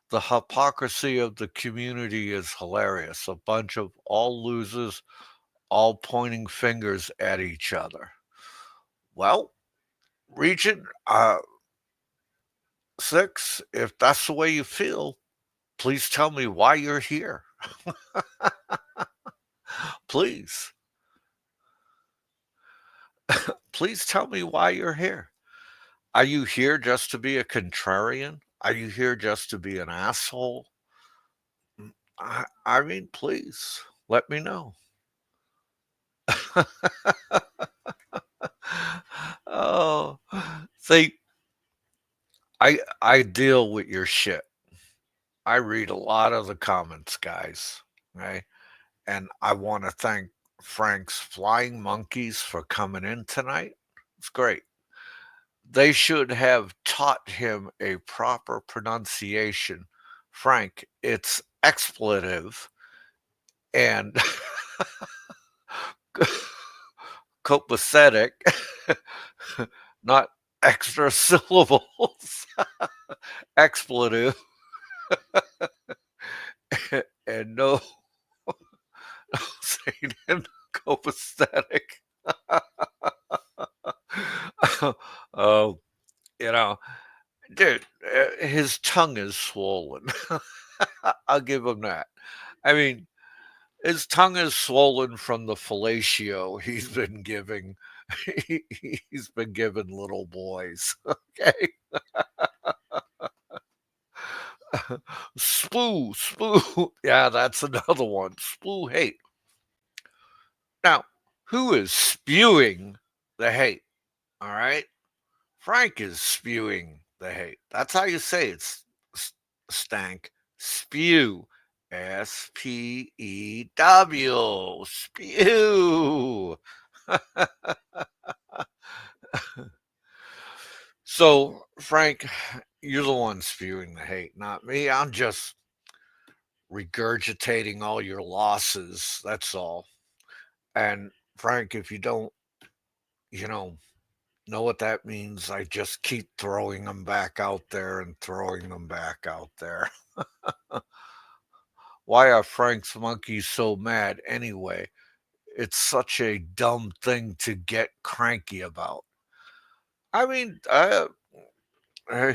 The hypocrisy of the community is hilarious. A bunch of all losers, all pointing fingers at each other. Well, Region 6, if that's the way you feel, please tell me why you're here. Please. Please tell me why you're here. Are you here just to be a contrarian? Are you here just to be an asshole? I mean, please let me know. Oh, see, I deal with your shit. I read a lot of the comments, guys. Right? And I want to thank Frank's Flying Monkeys for coming in tonight. It's great. They should have taught him a proper pronunciation. Frank, it's expletive and copacetic, not extra syllables. Expletive and no saying copacetic. Oh, dude, his tongue is swollen. I'll give him that. I mean, his tongue is swollen from the fellatio he's been giving. He's been giving little boys. Okay. Spoo. Yeah, that's another one. Spoo hate. Now, who is spewing the hate? All right. Frank is spewing the hate. That's how you say it's stank. Spew. SPEW. Spew. So, Frank, you're the one spewing the hate, not me. I'm just regurgitating all your losses. That's all. And, Frank, if you don't, know what that means, I just keep throwing them back out there and throwing them back out there. Why are Frank's monkeys so mad anyway? It's such a dumb thing to get cranky about. I mean,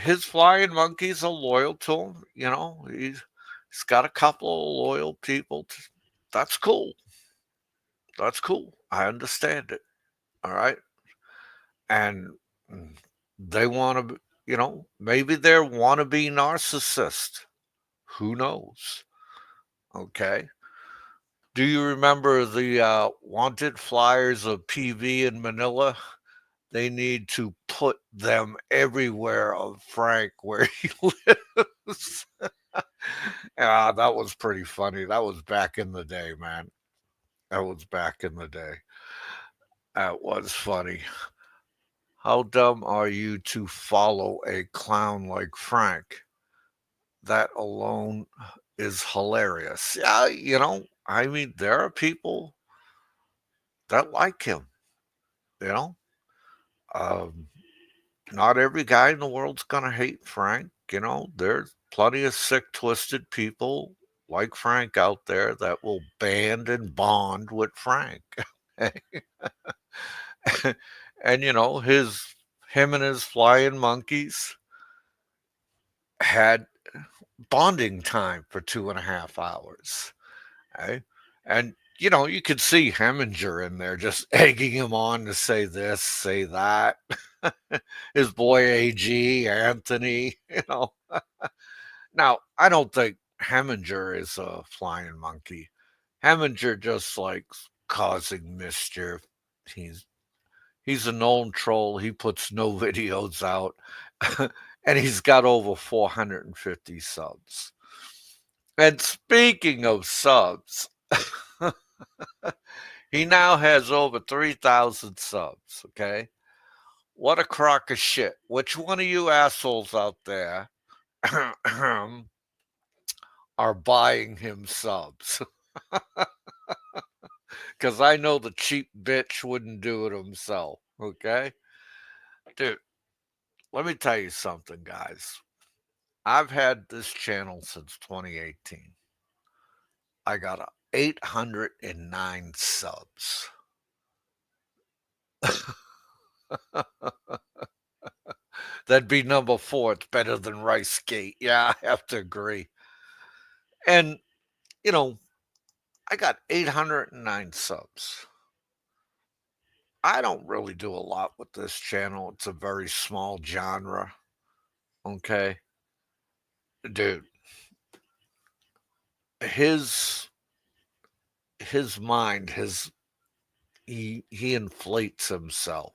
his flying monkeys are loyal to him. He's got a couple of loyal people. That's cool. That's cool. I understand it. All right. And they want to, maybe they're wannabe narcissist. Who knows? Okay. Do you remember the wanted flyers of PV in Manila? They need to put them everywhere of Frank where he lives. Yeah, that was pretty funny. That was back in the day, man. That was back in the day. That was funny. How dumb are you to follow a clown like Frank? That alone is hilarious. Yeah, I mean, there are people that like him, you know? Um, Not every guy in the world's gonna hate Frank. There's plenty of sick, twisted people like Frank out there that will band and bond with Frank. And him and his flying monkeys had bonding time for 2.5 hours. Okay? And you could see Heminger in there just egging him on to say this, say that. His boy AG, Anthony, Now, I don't think Heminger is a flying monkey. Heminger just likes causing mischief. He's he's a known troll. He puts no videos out. And he's got over 450 subs. And speaking of subs, he now has over 3,000 subs, okay? What a crock of shit. Which one of you assholes out there are buying him subs? Because I know the cheap bitch wouldn't do it himself, okay? Dude, let me tell you something, guys. I've had this channel since 2018. I got 809 subs. That'd be number 4. It's better than Rice Gate. Yeah, I have to agree. And, I got 809 subs. I don't really do a lot with this channel. It's a very small genre. Okay. Dude, his mind, he inflates himself.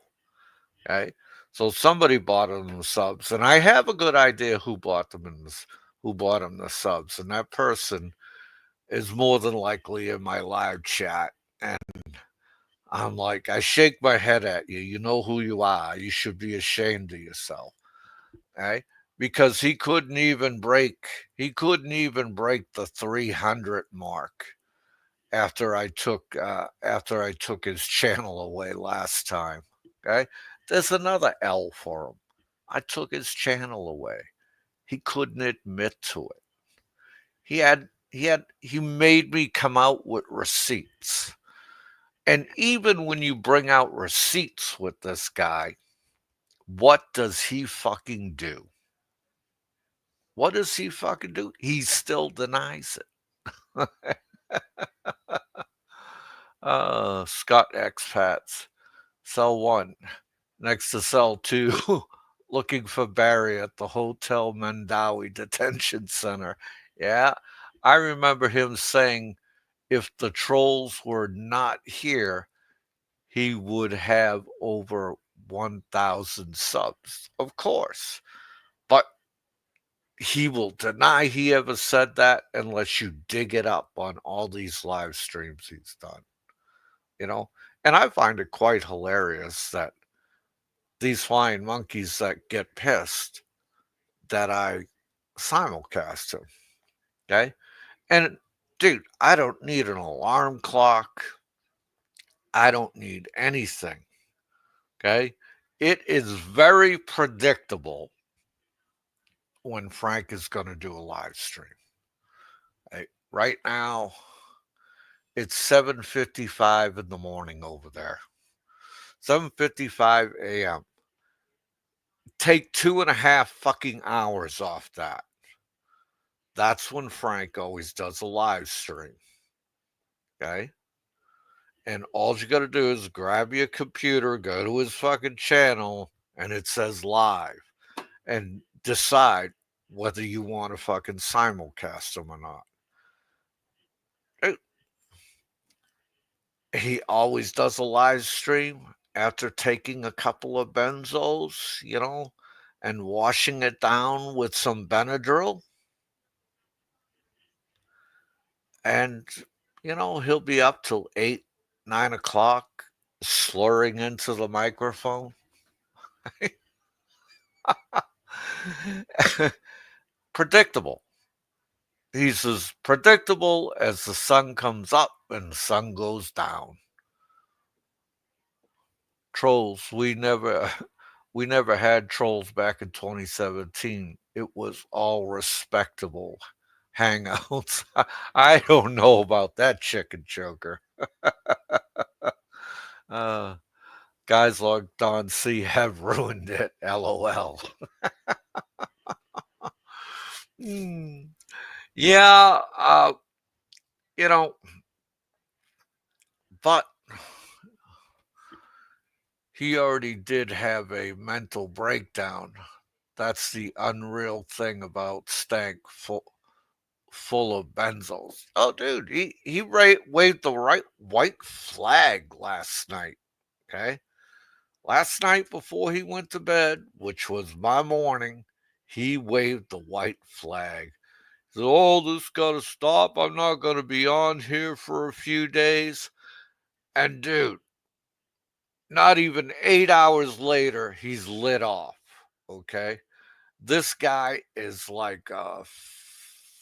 Okay. So somebody bought him the subs, and I have a good idea who bought him the subs, and that person is more than likely in my live chat. And I'm like, I shake my head at you. You know who you are. You should be ashamed of yourself. Okay? Because he couldn't even break the 300 mark after I took his channel away last time. Okay? There's another L for him. I took his channel away. He couldn't admit to it. He made me come out with receipts. And even when you bring out receipts with this guy, what does he fucking do? What does he fucking do? He still denies it. Scott Expats. Cell 1 next to Cell 2 looking for Barry at the Hotel Mandawi Detention Center. Yeah, I remember him saying if the trolls were not here, he would have over 1,000 subs. Of course. But he will deny he ever said that unless you dig it up on all these live streams he's done. And I find it quite hilarious that these flying monkeys that get pissed that I simulcast him. Okay. And dude, I don't need an alarm clock. I don't need anything. Okay. It is very predictable when Frank is going to do a live stream. Right now, it's 7:55 in the morning over there. 7:55 a.m. take 2.5 fucking hours off that. That's when Frank always does a live stream. Okay. And all you got to do is grab your computer, go to his fucking channel, and it says live, and decide whether you want to fucking simulcast him or not. He always does a live stream after taking a couple of benzos, and washing it down with some Benadryl. And, he'll be up till 8, 9 o'clock, slurring into the microphone. Predictable. He's as predictable as the sun comes up and the sun goes down. Trolls, we never had trolls back in 2017. It was all respectable hangouts. I don't know about that chicken choker. Guys like Don C have ruined it. LOL. Yeah, but he already did have a mental breakdown. That's the unreal thing about Stank full of benzos. Oh, dude, he waved the white flag last night. Okay, last night before he went to bed, which was my morning, he waved the white flag. He said, "Oh, this got to stop. I'm not going to be on here for a few days." And dude, not even 8 hours later, he's lit off. Okay. This guy is like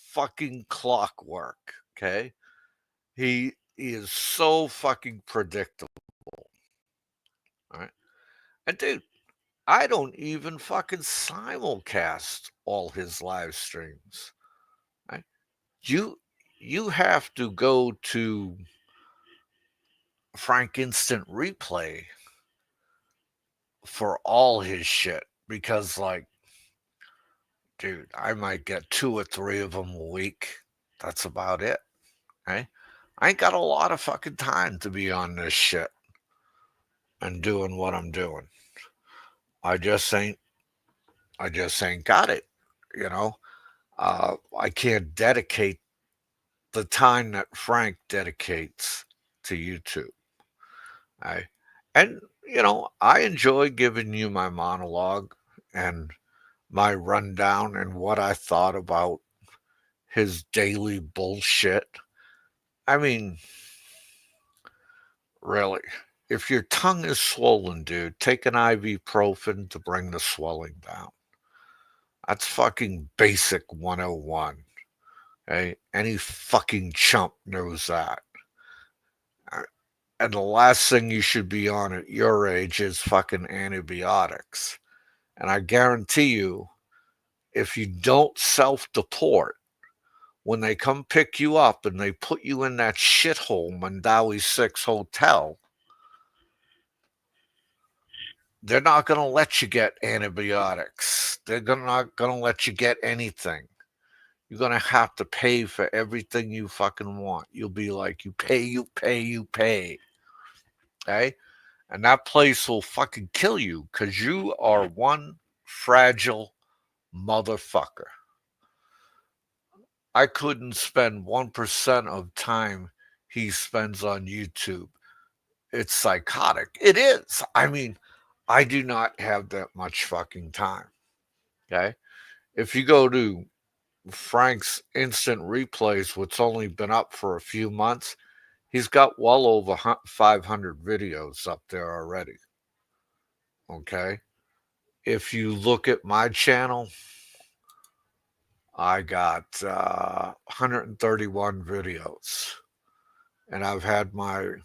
fucking clockwork. Okay. He is so fucking predictable. All right. And dude, I don't even fucking simulcast all his live streams. Right? You have to go to Frank Instant Replay for all his shit because, like, dude, I might get 2 or 3 of them a week. That's about it. Okay? I ain't got a lot of fucking time to be on this shit and doing what I'm doing. I just ain't got it. I can't dedicate the time that Frank dedicates to YouTube. And I enjoy giving you my monologue and my rundown and what I thought about his daily bullshit. I mean, really, if your tongue is swollen, dude, take an ibuprofen to bring the swelling down. That's fucking basic 101. Okay? Any fucking chump knows that. And the last thing you should be on at your age is fucking antibiotics. And I guarantee you, if you don't self-deport, when they come pick you up and they put you in that shithole Mandawi 6 hotel, they're not going to let you get antibiotics. They're not going to let you get anything. You're going to have to pay for everything you fucking want. You'll be like, you pay. Okay? And that place will fucking kill you because you are one fragile motherfucker. I couldn't spend 1% of time he spends on YouTube. It's psychotic. It is. I mean, I do not have that much fucking time. Okay? If you go to Frank's Instant Replays, which only been up for a few months, he's got well over 500 videos up there already. Okay? If you look at my channel, I got 131 videos. And I've had my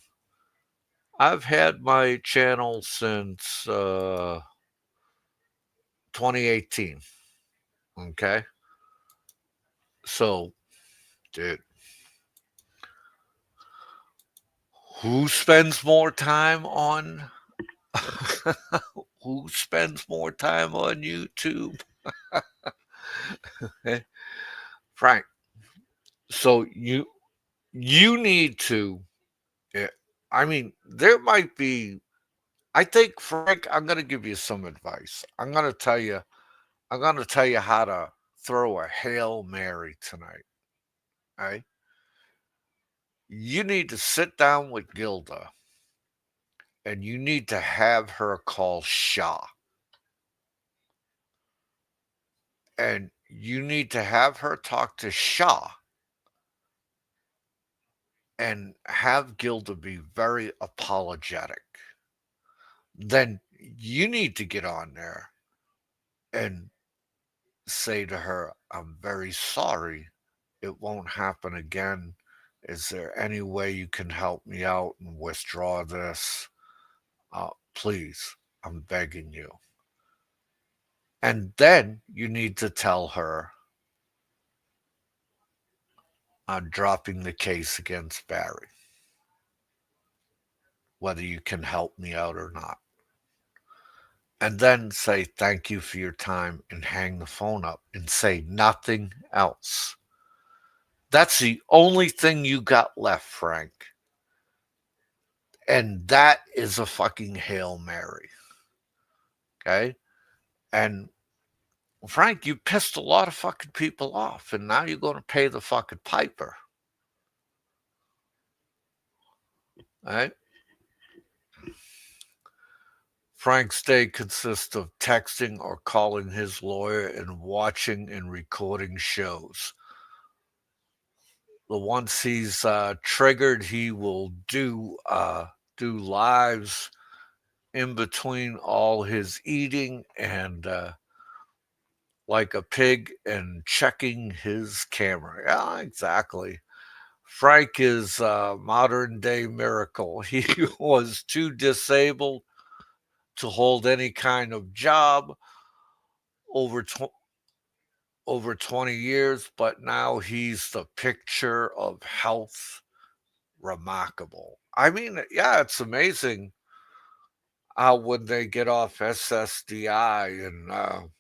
channel since 2018. Okay? So, dude, who spends more time on Who spends more time on YouTube? Frank, so you need to, eh, I mean, there might be, I think, Frank, I'm going to give you some advice. I'm going to tell you how to throw a Hail Mary tonight. Right? You need to sit down with Gilda and you need to have her call Shah. And you need to have her talk to Shah and have Gilda be very apologetic. Then you need to get on there and say to her, I'm very sorry. It won't happen again. Is there any way you can help me out and withdraw this? Please, I'm begging you. And then you need to tell her, I'm dropping the case against Barry, whether you can help me out or not. And then say, thank you for your time and hang the phone up and say nothing else. That's the only thing you got left, Frank. And that is a fucking Hail Mary. Okay? And Frank, you pissed a lot of fucking people off, and now you're going to pay the fucking piper. All right? Frank's day consists of texting or calling his lawyer and watching and recording shows. The once he's triggered, he will do lives in between all his eating and like a pig and checking his camera. Yeah, exactly. Frank is a modern day miracle. He was too disabled to hold any kind of job over 20 years, but now he's the picture of health. Remarkable. I mean, yeah, it's amazing how when they get off SSDI and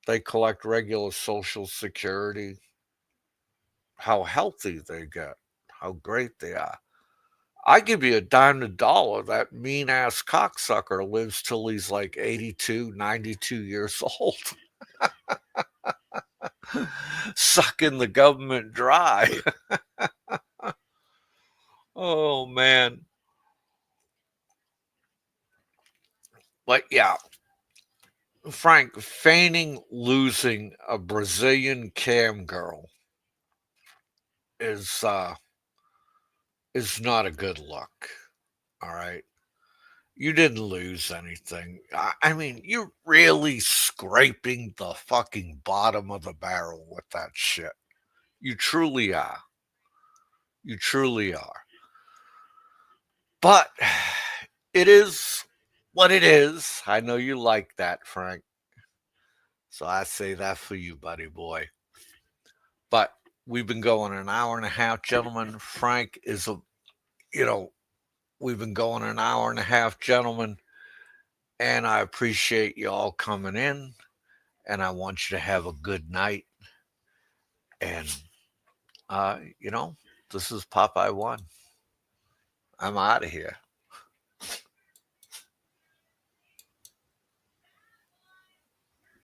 they collect regular Social Security, how healthy they get, how great they are. I give you a dime a dollar that mean ass cocksucker lives till he's like 82, 92 years old. Sucking the government dry. Oh, man. But yeah, Frank, feigning losing a Brazilian cam girl is not a good look. All right. You didn't lose anything. I mean, you're really scraping the fucking bottom of the barrel with that shit. You truly are. You truly are. But it is what it is. I know you like that, Frank. So I say that for you, buddy boy. But we've been going an hour and a half, gentlemen. Frank is we've been going an hour and a half, gentlemen. And I appreciate you all coming in. And I want you to have a good night. And, this is Popeye One. I'm out of here.